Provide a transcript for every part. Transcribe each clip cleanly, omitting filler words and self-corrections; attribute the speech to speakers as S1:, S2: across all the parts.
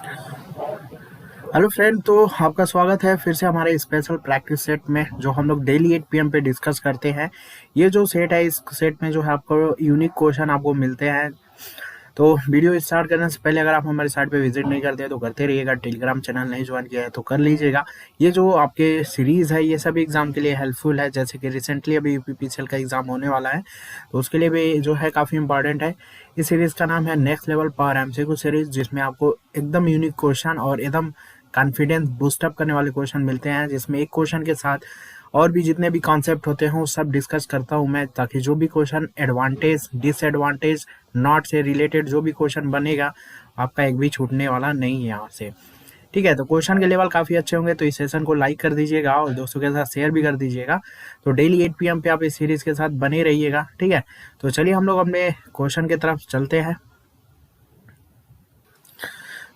S1: Hello friend, तो आपका स्वागत है फिर से हमारे स्पेशल प्रैक्टिस सेट में जो हम लोग डेली 8 पीएम पे डिस्कस करते हैं। ये जो सेट है, इस सेट में जो है आपको यूनिक क्वेश्चन आपको मिलते हैं। तो वीडियो स्टार्ट करने से पहले अगर आप हमारे साइट पे विजिट नहीं करते हैं तो करते रहिएगा। टेलीग्राम चैनल नहीं ज्वाइन किया है तो कर लीजिएगा। ये जो आपके सीरीज़ है ये सभी एग्ज़ाम के लिए हेल्पफुल है। जैसे कि रिसेंटली अभी यूपीपीसीएल का एग्ज़ाम होने वाला है, तो उसके लिए भी जो है काफ़ी इंपॉर्टेंट है। इस सीरीज़ का नाम है next level power MCQ series, जिसमें आपको एकदम यूनिक क्वेश्चन और एकदम कॉन्फिडेंस बूस्टअप करने वाले क्वेश्चन मिलते हैं, जिसमें एक क्वेश्चन के साथ और भी जितने भी कॉन्सेप्ट होते हैं वो सब डिस्कस करता हूँ मैं, ताकि जो भी क्वेश्चन एडवांटेज डिसएडवांटेज नॉट से रिलेटेड जो भी क्वेश्चन बनेगा आपका एक भी छूटने वाला नहीं है यहाँ से। ठीक है, तो क्वेश्चन के लेवल काफ़ी अच्छे होंगे, तो इस सेशन को लाइक कर दीजिएगा और दोस्तों के साथ शेयर भी कर दीजिएगा। तो डेली 8 पीएम पे आप इस सीरीज़ के साथ बने रहिएगा। ठीक है, तो चलिए हम लोग अपने क्वेश्चन की तरफ चलते हैं।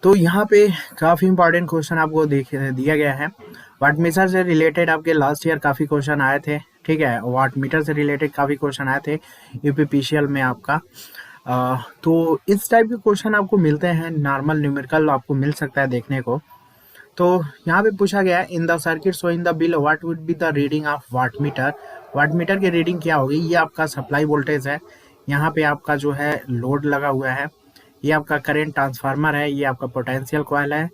S1: तो यहाँ पे काफ़ी इंपॉर्टेंट क्वेश्चन आपको दिया गया है। वाट मीटर से रिलेटेड आपके लास्ट ईयर काफ़ी क्वेश्चन आए थे। ठीक है, वाट मीटर से रिलेटेड काफ़ी क्वेश्चन आए थे यूपीपीसीएल में आपका। तो इस टाइप के क्वेश्चन आपको मिलते हैं, नॉर्मल न्यूमेरिकल आपको मिल सकता है देखने को। तो यहाँ पे पूछा गया है, in the circuit show in the bill what would be the reading of watt meter. Watt meter की रीडिंग क्या होगी? ये आपका सप्लाई वोल्टेज है, यहाँ पे आपका जो है लोड लगा हुआ है, ये आपका करंट ट्रांसफार्मर है, ये आपका पोटेंशियल कॉइल है।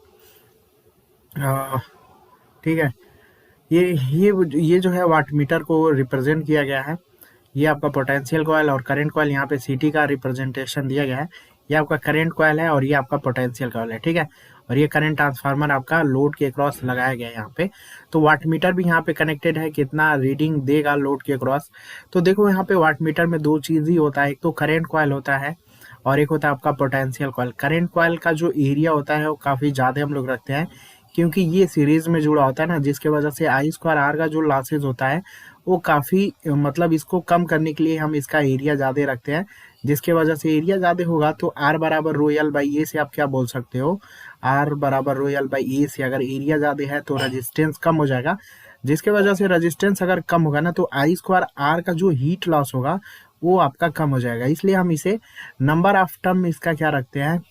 S1: ठीक है, ये जो है वाट मीटर को रिप्रेजेंट किया गया है। ये आपका पोटेंशियल कॉइल और करंट कॉइल, यहाँ पे सीटी का रिप्रेजेंटेशन दिया गया है। ये आपका करंट कॉइल है और ये आपका पोटेंशियल कॉइल है। ठीक है, और ये करंट ट्रांसफार्मर आपका लोड के क्रॉस लगाया गया है यहाँ पे। तो वाट मीटर भी यहाँ पे कनेक्टेड है, कितना रीडिंग देगा लोड के क्रॉस। तो देखो यहाँ पे वाट मीटर में दो चीज ही होता है, एक तो करंट कॉइल होता है और एक होता है आपका पोटेंशियल कॉइल। करंट कॉइल का जो एरिया होता है वो काफ़ी ज़्यादा हम लोग रखते हैं, क्योंकि ये सीरीज में जुड़ा होता है ना, जिसके वजह से आई स्क्वायर आर का जो लॉसेज होता है वो काफ़ी, मतलब इसको कम करने के लिए हम इसका एरिया ज़्यादा रखते हैं। जिसके वजह से एरिया ज़्यादा होगा तो आर बराबर रोयल बाई ए से आप क्या बोल सकते हो, आर बराबर रोयल बाई ए से अगर एरिया ज़्यादा है तो रजिस्टेंस कम हो जाएगा। जिसके वजह से रजिस्टेंस अगर कम होगा ना तो आई स्क्वायर आर का जो हीट लॉस होगा वो आपका कम हो जाएगा। इसलिए हम इसे नंबर ऑफ टर्म इसका क्या रखते हैं,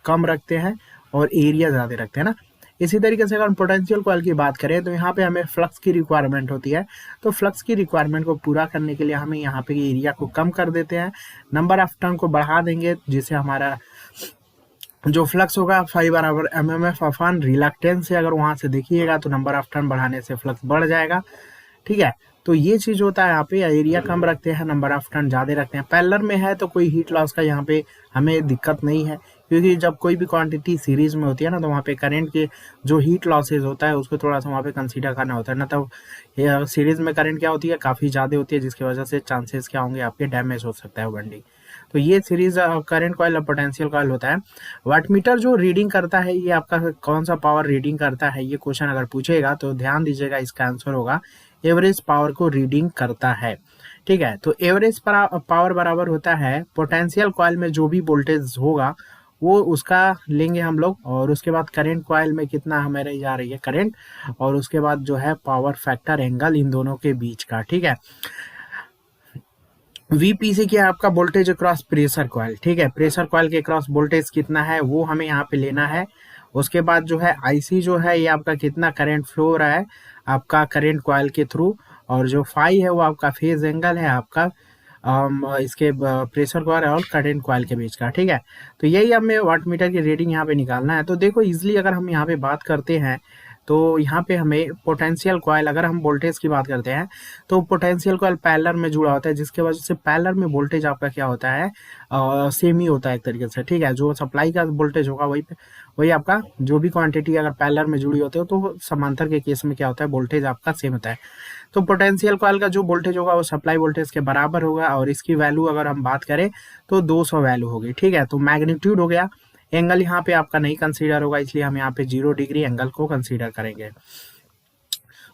S1: कम रखते हैं और एरिया ज़्यादा रखते हैं ना। इसी तरीके से अगर हम पोटेंशियल कॉइल की बात करें तो यहाँ पे हमें फ्लक्स की रिक्वायरमेंट होती है। तो फ्लक्स की रिक्वायरमेंट को पूरा करने के लिए हमें यहाँ पे एरिया को कम कर देते हैं, नंबर ऑफ टर्म को बढ़ा देंगे, जिससे हमारा जो फ्लक्स होगा 5 बराबर MMF अपॉन रिलक्टेंस से अगर वहाँ से देखिएगा तो नंबर ऑफ टर्न बढ़ाने से फ्लक्स बढ़ जाएगा। ठीक है, तो ये चीज होता है। यहाँ पे एरिया कम रखते हैं, नंबर ऑफ टर्न ज्यादा रखते हैं। पैरेलल में है तो कोई हीट लॉस का यहाँ पे हमें दिक्कत नहीं है, क्योंकि जब कोई भी क्वांटिटी सीरीज में होती है ना तो वहाँ पे करंट के जो हीट लॉसेज होता है उसको थोड़ा सा वहाँ पे कंसीडर करना होता है ना। तो सीरीज में करंट क्या होती है, काफी ज्यादा होती है, जिसकी वजह से चांसेस क्या होंगे, आपके डैमेज हो सकता है वाइंडिंग। तो ये सीरीज करंट कॉइल और पोटेंशियल कॉइल होता है। वाटमीटर जो रीडिंग करता है ये आपका कौन सा पावर रीडिंग करता है, ये क्वेश्चन अगर पूछेगा तो ध्यान दीजिएगा, इसका आंसर होगा एवरेज पावर को रीडिंग करता है। ठीक है, तो एवरेज पावर बराबर होता है पोटेंशियल कॉइल में जो भी वोल्टेज होगा वो उसका लेंगे हम लोग, और उसके बाद करंट कॉइल में कितना हमारे जा रही है करंट, और उसके बाद जो है पावर फैक्टर एंगल इन दोनों के बीच का। ठीक है, वीपीसी क्या है आपका, वोल्टेज अक्रॉस प्रेशर कॉइल। ठीक है, प्रेशर कॉइल के क्रॉस वोल्टेज कितना है वो हमें यहाँ पे लेना है। उसके बाद जो है आईसी जो है ये आपका कितना करंट फ्लो हो रहा है आपका करंट कॉइल के थ्रू, और जो फाई है वो आपका फेज एंगल है आपका इसके प्रेशर कॉइल और करंट कॉइल के बीच का। ठीक है, तो यही हमें वाट मीटर की रीडिंग यहाँ पे निकालना है। तो देखो इजिली अगर हम यहाँ पे बात करते हैं तो यहाँ पे हमें पोटेंशियल कॉइल, अगर हम वोल्टेज की बात करते हैं तो पोटेंशियल कॉइल पैरेलल में जुड़ा होता है, जिसके वजह से पैरेलल में वोल्टेज आपका क्या होता है, सेम ही होता है एक तरीके से। ठीक है, जो सप्लाई का वोल्टेज होगा वही आपका, जो भी क्वांटिटी अगर पैरेलल में जुड़ी होती है तो समांतर के केस में क्या होता है, वोल्टेज आपका सेम होता है। तो पोटेंशियल कॉइल का जो वोल्टेज होगा वो सप्लाई वोल्टेज के बराबर होगा, और इसकी वैल्यू अगर हम बात करें तो 200 वैल्यू होगी। ठीक है, तो मैग्नीट्यूड हो गया, एंगल यहाँ पे आपका नहीं कंसीडर होगा, इसलिए हम यहाँ पे 0 डिग्री एंगल को कंसीडर करेंगे।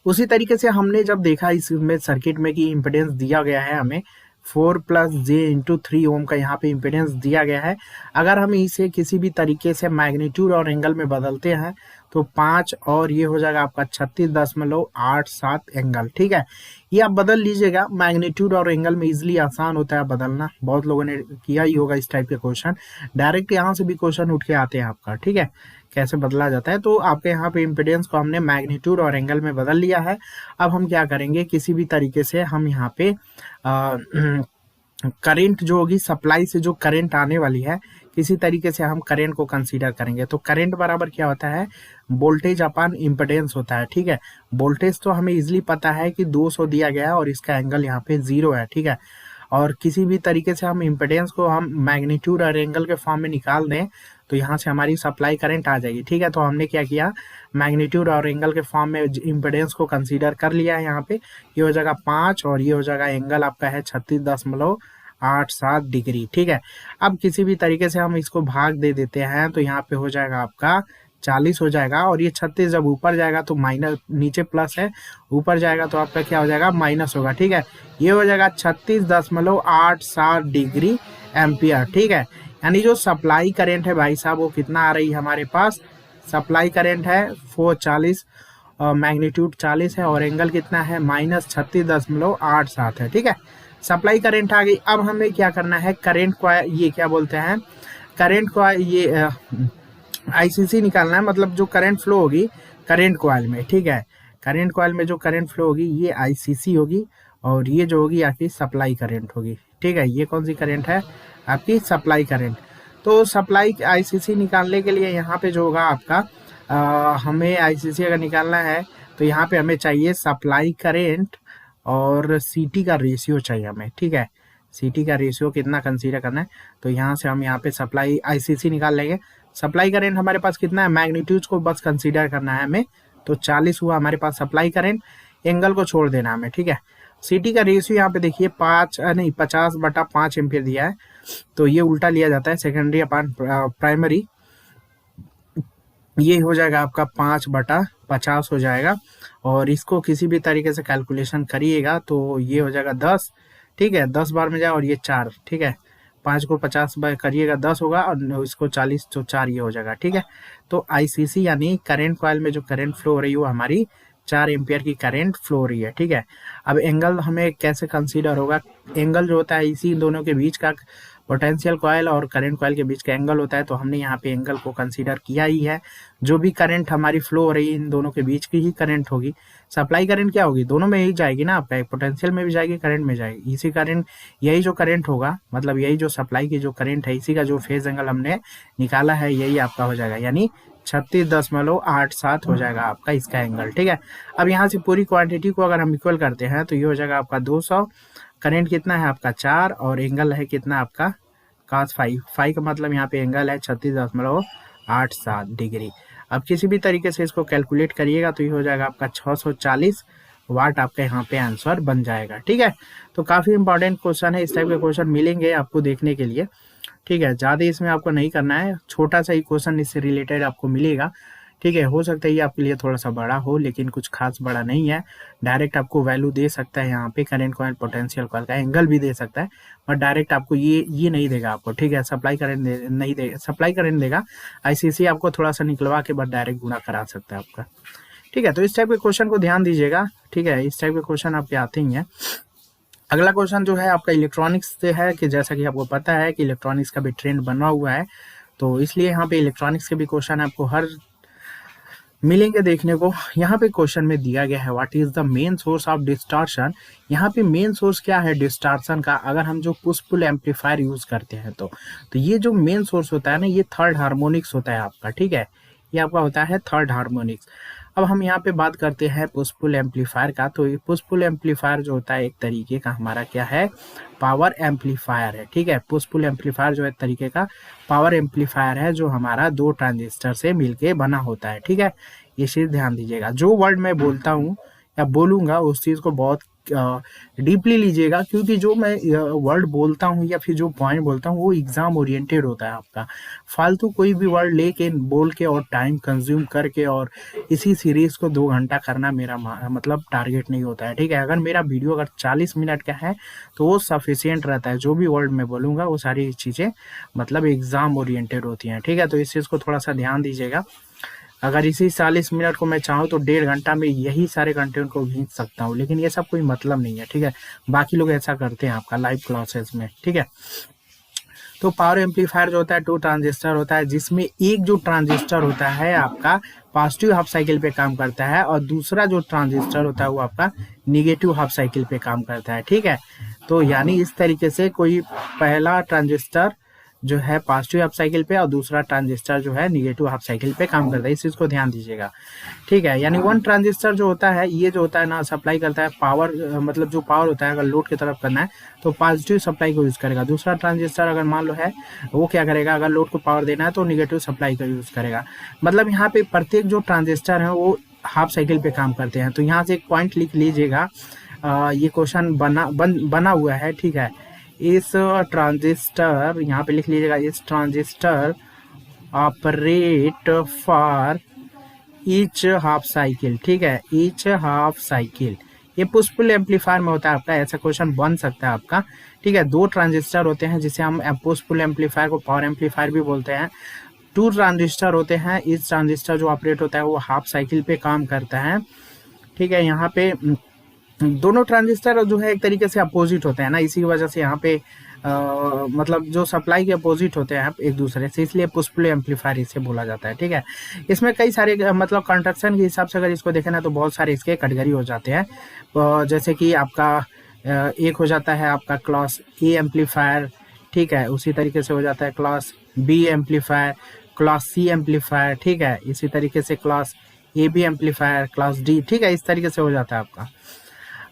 S1: उसी तरीके से हमने जब देखा इसमें सर्किट में कि इम्पिडेंस दिया गया है हमें 4 प्लस जे इंटू 3 ओम का यहाँ पे इम्पिडेंस दिया गया है। अगर हम इसे किसी भी तरीके से मैग्नीट्यूड और एंगल में बदलते हैं तो 5 और ये हो जाएगा आपका 36.87 एंगल। ठीक है, ये आप बदल लीजिएगा। मैग्नीट्यूड और एंगल में इजिली आसान होता है बदलना, बहुत लोगों ने किया ही होगा इस टाइप के क्वेश्चन। डायरेक्ट यहाँ से भी क्वेश्चन उठ के आते हैं आपका। ठीक है, कैसे बदला जाता है। तो आपके यहाँ पे इम्पिडेंस को हमने मैग्नीट्यूड और एंगल में बदल लिया है। अब हम क्या करेंगे, किसी भी तरीके से हम यहाँ पे करंट जो होगी, सप्लाई से जो करंट आने वाली है, किसी तरीके से हम करंट को कंसीडर करेंगे। तो करंट बराबर क्या होता है, वोल्टेज अपॉन इम्पिडेंस होता है। ठीक है, वोल्टेज तो हमें इजिली पता है कि 200 दिया गया है और इसका एंगल यहाँ पे 0 है। ठीक है, और किसी भी तरीके से हम इम्पिडेंस को हम मैग्नीट्यूड और एंगल के फॉर्म में निकाल दें तो यहाँ से हमारी सप्लाई करंट आ जाएगी। ठीक है, तो हमने क्या किया, मैग्नीट्यूड और एंगल के फॉर्म में इम्पिडेंस को कंसीडर कर लिया है। यहाँ पे ये हो जाएगा 5 और ये हो जाएगा एंगल आपका है 36.87 डिग्री। ठीक है, अब किसी भी तरीके से हम इसको भाग दे देते हैं तो यहाँ पे हो जाएगा आपका 40 हो जाएगा, और ये 36 जब ऊपर जाएगा तो माइनस, नीचे प्लस है, ऊपर जाएगा तो आपका क्या हो जाएगा, माइनस होगा। ठीक है, ये हो जाएगा 36.87 डिग्री एम्पियर। ठीक है, यानी जो सप्लाई करंट है भाई साहब वो कितना आ रही है हमारे पास, सप्लाई करंट है 440, मैग्नीट्यूड 40 है और एंगल कितना है -36.87 है। ठीक है, सप्लाई करंट आ गई। अब हमें क्या करना है, करंट को, ये क्या बोलते हैं, करंट को, ये आईसीसी निकालना है, मतलब जो करंट फ्लो होगी करंट कॉइल में। ठीक है, करंट कॉइल में जो करंट फ्लो होगी ये आईसीसी होगी, और ये जो होगी आपकी सप्लाई करंट होगी। ठीक है, ये कौन सी करंट है, आपकी सप्लाई करंट। तो सप्लाई आईसीसी निकालने के लिए यहाँ पे जो होगा आपका, हमें आईसीसी अगर निकालना है तो यहाँ पे हमें चाहिए सप्लाई करंट और सीटी का रेशियो चाहिए हमें। ठीक है, सीटी का रेशियो कितना कंसीडर करना है, तो यहाँ से हम यहाँ पे सप्लाई आईसीसी निकाल लेंगे। सप्लाई करंट हमारे पास कितना है, मैग्नीट्यूड को बस कंसीडर करना है हमें, तो 40 हुआ हमारे पास सप्लाई करंट, एंगल को छोड़ देना हमें। ठीक है, सीटी का रेशियो यहाँ पे देखिए 50/5 एम्पियर दिया है, तो ये उल्टा लिया जाता है, सेकेंडरी अपॉन प्राइमरी, ये हो जाएगा आपका 5/50 हो जाएगा, और इसको किसी भी तरीके से कैलकुलेशन करिएगा तो ये हो जाएगा 10। ठीक है, 10 बार में जाए और ये 4। ठीक है, 5 को 50 बार करिएगा 10 होगा, और इसको 40 तो 4 ये हो जाएगा। ठीक है, तो आईसीसी यानी करंट कॉइल में जो करंट फ्लो हो रही है वो हमारी 4 एम्पियर की करंट फ्लो हो रही है। ठीक है, अब एंगल हमें कैसे कंसीडर होगा, एंगल जो होता है इसी दोनों के बीच का, पोटेंशियल कॉइल और करंट कॉइल के बीच का एंगल होता है, तो हमने यहाँ पे एंगल को कंसीडर किया ही है। जो भी करंट हमारी फ्लो हो रही है इन दोनों के बीच की ही करंट होगी। सप्लाई करंट क्या होगी, दोनों में ही जाएगी ना आपका, पोटेंशियल में भी जाएगी, करंट में जाएगी। इसी करंट, यही जो करंट होगा, मतलब यही जो सप्लाई की जो करंट है, इसी का जो फेज एंगल हमने निकाला है यही आपका हो जाएगा, यानी 36.87 हो जाएगा आपका इसका एंगल। ठीक है, अब यहाँ से पूरी क्वांटिटी को अगर हम इक्वल करते हैं तो ये हो जाएगा आपका 200, करंट कितना है आपका 4, और एंगल है कितना आपका cos 5 का मतलब यहाँ पे एंगल है 36.87 डिग्री। अब किसी भी तरीके से इसको कैलकुलेट करिएगा तो ये हो जाएगा आपका 640 वाट, आपका यहाँ पे आंसर बन जाएगा। ठीक है, तो काफ़ी इंपॉर्टेंट क्वेश्चन है, इस टाइप के क्वेश्चन मिलेंगे आपको देखने के लिए। ठीक है, ज़्यादा इसमें आपको नहीं करना है, छोटा सा ही क्वेश्चन इससे रिलेटेड आपको मिलेगा। ठीक है, हो सकता है ये आपके लिए थोड़ा सा बड़ा हो, लेकिन कुछ खास बड़ा नहीं है। डायरेक्ट आपको वैल्यू दे सकता है यहाँ पे, करंट कॉइल, पोटेंशियल कॉइल का एंगल भी दे सकता है, बट डायरेक्ट आपको ये नहीं देगा आपको। ठीक है, सप्लाई करंट नहीं देगा, सप्लाई करंट देगा, आईसीसी आपको थोड़ा सा निकलवा के बट डायरेक्ट गुणा करा सकता है आपका। ठीक है, तो इस टाइप के क्वेश्चन को ध्यान दीजिएगा। ठीक है, इस टाइप के क्वेश्चन आपके आते ही हैं। अगला क्वेश्चन जो है आपका इलेक्ट्रॉनिक्स से है, कि जैसा कि आपको पता है कि इलेक्ट्रॉनिक्स का भी ट्रेंड बना हुआ है, तो इसलिए यहाँ पे इलेक्ट्रॉनिक्स के भी क्वेश्चन आपको हर मिलेंगे देखने को। यहाँ पे क्वेश्चन में दिया गया है what is the main source of distortion. यहाँ पे मेन सोर्स क्या है डिस्टॉर्शन का, अगर हम जो पुश पुल एम्पलीफायर यूज करते हैं तो ये जो मेन सोर्स होता है ना, ये थर्ड हार्मोनिक्स होता है आपका। ठीक है, ये आपका होता है थर्ड हार्मोनिक्स। अब हम यहाँ पे बात करते हैं पुश पुल एम्पलीफायर का, तो ये पुश पुल एम्पलीफायर जो होता है एक तरीके का हमारा क्या है, पावर एम्पलीफायर है। ठीक है, पुश पुल एम्पलीफायर जो है एक तरीके का पावर एम्पलीफायर है, जो हमारा 2 ट्रांजिस्टर से मिलके बना होता है। ठीक है, ये चीज ध्यान दीजिएगा। जो वर्ड मैं बोलता हूँ या बोलूंगा उस चीज को बहुत डीपली लीजिएगा, क्योंकि जो मैं वर्ड बोलता हूँ या फिर जो पॉइंट बोलता हूँ वो एग्जाम ओरिएंटेड होता है आपका। फालतू कोई भी वर्ड लेके बोल के और टाइम कंज्यूम करके और इसी सीरीज को 2 घंटा करना मेरा मतलब टारगेट नहीं होता है। ठीक है, अगर मेरा वीडियो अगर 40 मिनट का है तो वो सफिशियंट रहता है। जो भी वर्ड मैं बोलूँगा वो सारी चीज़ें मतलब एग्जाम ओरिएंटेड होती हैं। ठीक है, तो इस चीज़ को थोड़ा सा ध्यान दीजिएगा। अगर इसी 40 मिनट को मैं चाहूँ तो 1.5 घंटा में यही सारे कंटेंट को खींच सकता हूँ, लेकिन ये सब कोई मतलब नहीं है, ठीक है। बाकी लोग ऐसा करते हैं आपका लाइव क्लासेस में, ठीक है। तो पावर एम्पलीफायर जो होता है 2 ट्रांजिस्टर होता है, जिसमें एक जो ट्रांजिस्टर होता है आपका पॉजिटिव हाफ साइकिल पे काम करता है और दूसरा जो ट्रांजिस्टर होता है वो आपका निगेटिव हाफ साइकिल पे काम करता है, ठीक है। तो यानी इस तरीके से कोई पहला ट्रांजिस्टर जो है पॉजिटिव हाफ साइकिल पे और दूसरा ट्रांजिस्टर जो है निगेटिव हाफ साइकिल पे काम करता है, इस चीज को ध्यान दीजिएगा, ठीक है। यानी वन ट्रांजिस्टर जो होता है ये जो होता है ना सप्लाई करता है पावर, मतलब जो पावर होता है अगर लोड की तरफ करना है तो पॉजिटिव सप्लाई को यूज करेगा। दूसरा ट्रांजिस्टर अगर मान लो है वो क्या करेगा, अगर लोड को पावर देना है तो निगेटिव सप्लाई का यूज करेगा। मतलब यहाँ पे प्रत्येक जो ट्रांजिस्टर है वो हाफ साइकिल पे काम करते हैं। तो यहाँ से एक पॉइंट लिख लीजिएगा, ये क्वेश्चन बना हुआ है, ठीक है। इस ट्रांजिस्टर यहाँ पे लिख लीजिएगा, इस transistor operate for each half cycle, ठीक है, ईच हाफ साइकिल। ये पुश पुल एम्पलीफायर में होता है आपका, ऐसा क्वेश्चन बन सकता है आपका, ठीक है। 2 ट्रांजिस्टर होते हैं जिसे हम पुश पुल एम्पलीफायर को पावर एम्पलीफायर भी बोलते हैं। 2 ट्रांजिस्टर होते हैं, इस ट्रांजिस्टर जो ऑपरेट होता है वो हाफ साइकिल पे काम करता है, ठीक है। यहाँ पे दोनों ट्रांजिस्टर जो है एक तरीके से अपोजिट होते हैं ना, इसी की वजह से यहाँ पे मतलब जो सप्लाई के अपोजिट होते हैं एक दूसरे से, इसलिए पुश पुल एम्पलीफायर इसे बोला जाता है, ठीक है। इसमें कई सारे मतलब कंस्ट्रक्शन के हिसाब से अगर इसको देखें ना तो बहुत सारे इसके कैटेगरी हो जाते हैं। जैसे कि आपका एक हो जाता है आपका क्लास ए एम्पलीफायर, ठीक है। उसी तरीके से हो जाता है class B amplifier, class C amplifier, ठीक है। इसी तरीके से class A B amplifier, class D, ठीक है। इस तरीके से हो जाता है आपका।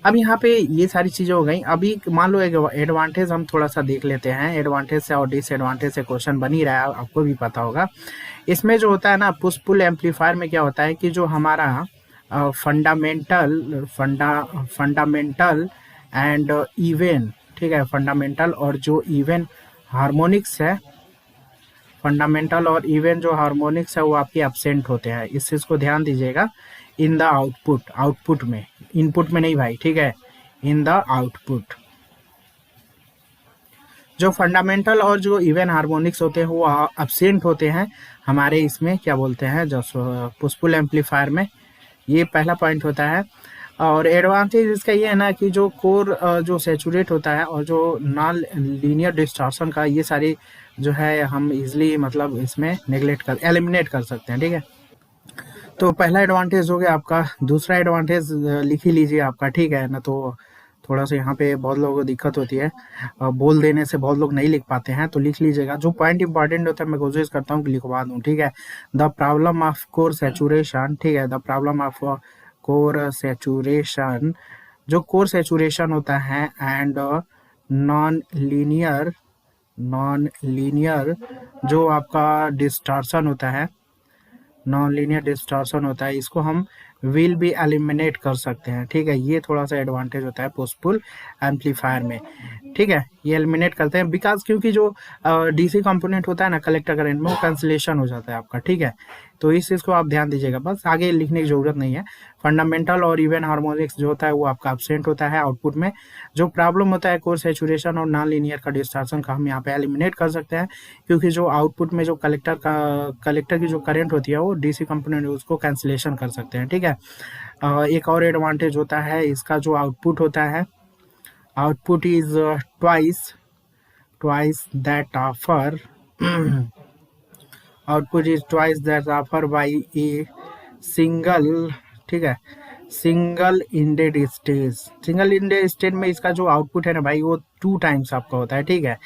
S1: अब यहाँ पे ये सारी चीजें हो गई। अभी मान लो एक एडवांटेज हम थोड़ा सा देख लेते हैं, एडवांटेज से और डिसएडवांटेज से क्वेश्चन बन ही रहा है, आपको भी पता होगा। इसमें जो होता है ना पुश पुल एम्पलीफायर में क्या होता है कि जो हमारा फंडामेंटल एंड इवन, ठीक है, फंडामेंटल और जो इवन हार्मोनिक्स है, फंडामेंटल और इवन जो हार्मोनिक्स है वो आपके एब्सेंट होते हैं, इस चीज को ध्यान दीजिएगा। इन द आउटपुट में, इनपुट में नहीं भाई, ठीक है, इन द आउटपुट। जो फंडामेंटल और जो इवन हार्मोनिक्स होते हैं वो एब्सेंट होते हैं हमारे इसमें क्या बोलते हैं जो पुश पुल एम्पलीफायर में, ये पहला पॉइंट होता है। और एडवांटेज इसका ये है ना कि जो कोर जो सैचुरेट होता है और जो नॉन लीनियर डिस्टॉर्शन का ये सारी जो है हम इजिली मतलब इसमें एलिमिनेट कर सकते हैं, ठीक है। तो पहला एडवांटेज हो गया आपका। दूसरा एडवांटेज लिख ही लीजिए आपका, ठीक है ना। तो थोड़ा सा यहाँ पे बहुत लोगों को दिक्कत होती है, बोल देने से बहुत लोग नहीं लिख पाते हैं, तो लिख लीजिएगा। जो पॉइंट इंपॉर्टेंट होता है मैं कोशिश करता हूँ कि लिखवा दूँ, ठीक है। The problem of core saturation, ठीक है, the problem of core saturation, जो कोर सैचुरेशन होता है एंड नॉन लीनियर जो आपका डिस्टॉर्शन होता है, नॉन लीनियर डिस्टॉर्शन होता है, इसको हम विल भी एलिमिनेट कर सकते हैं, ठीक है। ये थोड़ा सा एडवांटेज होता है पुश पुल एम्पलीफायर में, ठीक है। ये एलिमिनेट करते हैं बिकॉज क्योंकि जो डीसी कंपोनेंट होता है ना कलेक्टर करंट में वो कैंसिलेशन हो जाता है आपका, ठीक है। तो इस चीज को आप ध्यान दीजिएगा, बस आगे लिखने की जरूरत नहीं है। फंडामेंटल और इवन हार्मोनिक्स जो होता है वो आपका एब्सेंट होता है आउटपुट में। जो प्रॉब्लम होता है कोर सैचुरेशन और नॉन लीनियर का डिस्टॉर्शन का हम यहाँ पे एलिमिनेट कर सकते हैं, क्योंकि जो आउटपुट में जो कलेक्टर की जो करंट होती है वो डीसी कंपोनेंट उसको कैंसिलेशन कर सकते हैं, ठीक है। एक और एडवांटेज होता है इसका, जो आउटपुट होता है, output is twice that offer output is twice that offer by a single, ठीक है, सिंगल इंडेड स्टेट में इसका जो आउटपुट है ना भाई वो 2 टाइम्स आपका होता है, ठीक है।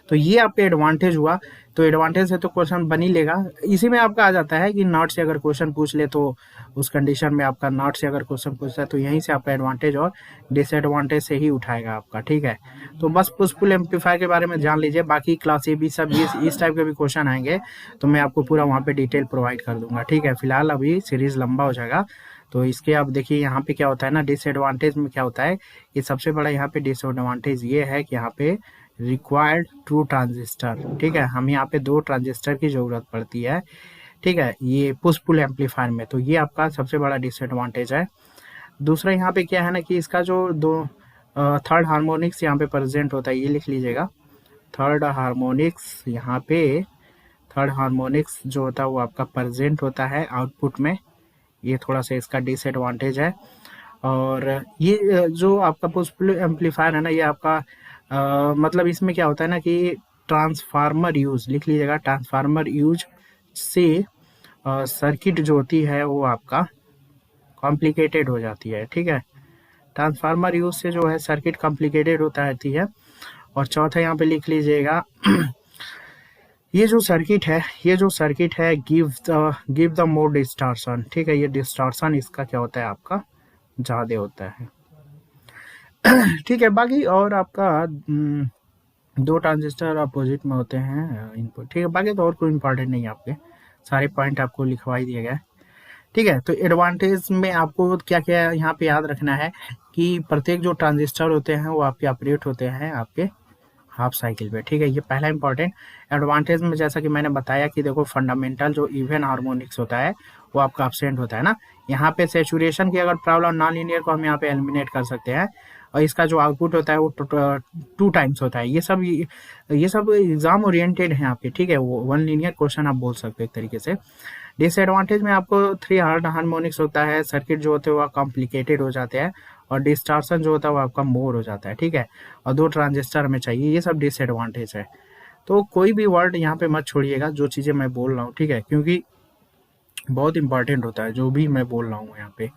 S1: तो ये आपका एडवांटेज हुआ। तो एडवांटेज से तो क्वेश्चन बन ही लेगा। इसी में आपका आ जाता है कि नॉट से अगर क्वेश्चन पूछ ले तो उस कंडीशन में आपका नॉट से अगर क्वेश्चन पूछता है तो यहीं से आपका एडवांटेज और डिसएडवांटेज से ही उठाएगा आपका, ठीक है। तो बस पुश पुल एम्पलीफायर के बारे में जान लीजिए, बाकी क्लास ए बी सब इस टाइप के भी क्वेश्चन आएंगे तो मैं आपको पूरा वहाँ पे डिटेल प्रोवाइड कर दूंगा, ठीक है। फिलहाल अभी सीरीज लंबा हो जाएगा। तो इसके आप देखिए यहाँ पे क्या होता है ना, डिसएडवांटेज में क्या होता है, ये सबसे बड़ा यहाँ पे डिसएडवांटेज ये है कि यहाँ पे रिक्वायर्ड 2 ट्रांजिस्टर, ठीक है, हमें यहाँ पे 2 ट्रांजिस्टर की जरूरत पड़ती है, ठीक है, ये पुश पुल एम्पलीफायर में। तो ये आपका सबसे बड़ा डिसएडवांटेज है। दूसरा यहाँ पे क्या है ना कि इसका जो थर्ड हार्मोनिक्स यहाँ पे प्रेजेंट होता है, ये लिख लीजिएगा, थर्ड हार्मोनिक्स यहाँ पे थर्ड हार्मोनिक्स जो होता है वो आपका प्रेजेंट होता है आउटपुट में, ये थोड़ा सा इसका डिसएडवांटेज है। और ये जो आपका पुश एम्पलीफायर है ना, ये आपका मतलब इसमें क्या होता है ना कि ट्रांसफार्मर यूज, लिख लीजिएगा, ट्रांसफार्मर यूज से सर्किट जो होती है वो आपका कॉम्प्लिकेटेड हो जाती है, ठीक है। ट्रांसफार्मर यूज से जो है सर्किट कॉम्प्लिकेटेड होता रहती है। और चौथा यहाँ पे लिख लीजिएगा ये जो सर्किट है गिव द मोर डिस्टॉर्शन, ठीक है। ये डिस्टॉर्शन इसका क्या होता है, आपका ज्यादा होता है, ठीक है। बाकी और आपका दो ट्रांजिस्टर अपोजिट में होते हैं इनपुट, ठीक है। बाकी तो और कोई इंपॉर्टेंट नहीं है, आपके सारे पॉइंट आपको लिखवा ही दिए गए, ठीक है। तो एडवांटेज में आपको क्या क्या यहाँ पे याद रखना है कि प्रत्येक जो ट्रांजिस्टर होते हैं वो आपके ऑपरेट होते हैं आपके हाफ साइकिल पे, ठीक है। ये पहला इंपॉर्टेंट एडवांटेज में, जैसा कि मैंने बताया कि देखो फंडामेंटल जो इवन हार्मोनिक्स होता है वो आपका एब्सेंट होता है ना। यहाँ पे सैचुरेशन की अगर प्रॉब्लम नॉन लीनियर को हम यहाँ पे एलिमिनेट कर सकते हैं, और इसका जो आउटपुट होता है वो 2 टाइम्स होता है। ये सब एग्जाम ओरिएंटेड है आपके, ठीक है। वो वन लीनियर क्वेश्चन आप बोल सकते हो एक तरीके से। डिसएडवांटेज में आपको 3 हार्ड हार्मोनिक्स होता है, सर्किट जो होते हैं वो कॉम्प्लिकेटेड हो जाते हैं, और डिस्टॉर्शन जो होता है वो आपका मोर हो जाता है, ठीक है। और 2 ट्रांजिस्टर हमें चाहिए, ये सब डिसएडवांटेज है। तो कोई भी वर्ड यहाँ पे मत छोड़िएगा जो चीज़ें मैं बोल रहा हूँ, ठीक है, क्योंकि बहुत इंपॉर्टेंट होता है जो भी मैं बोल रहा हूँ यहाँ पे।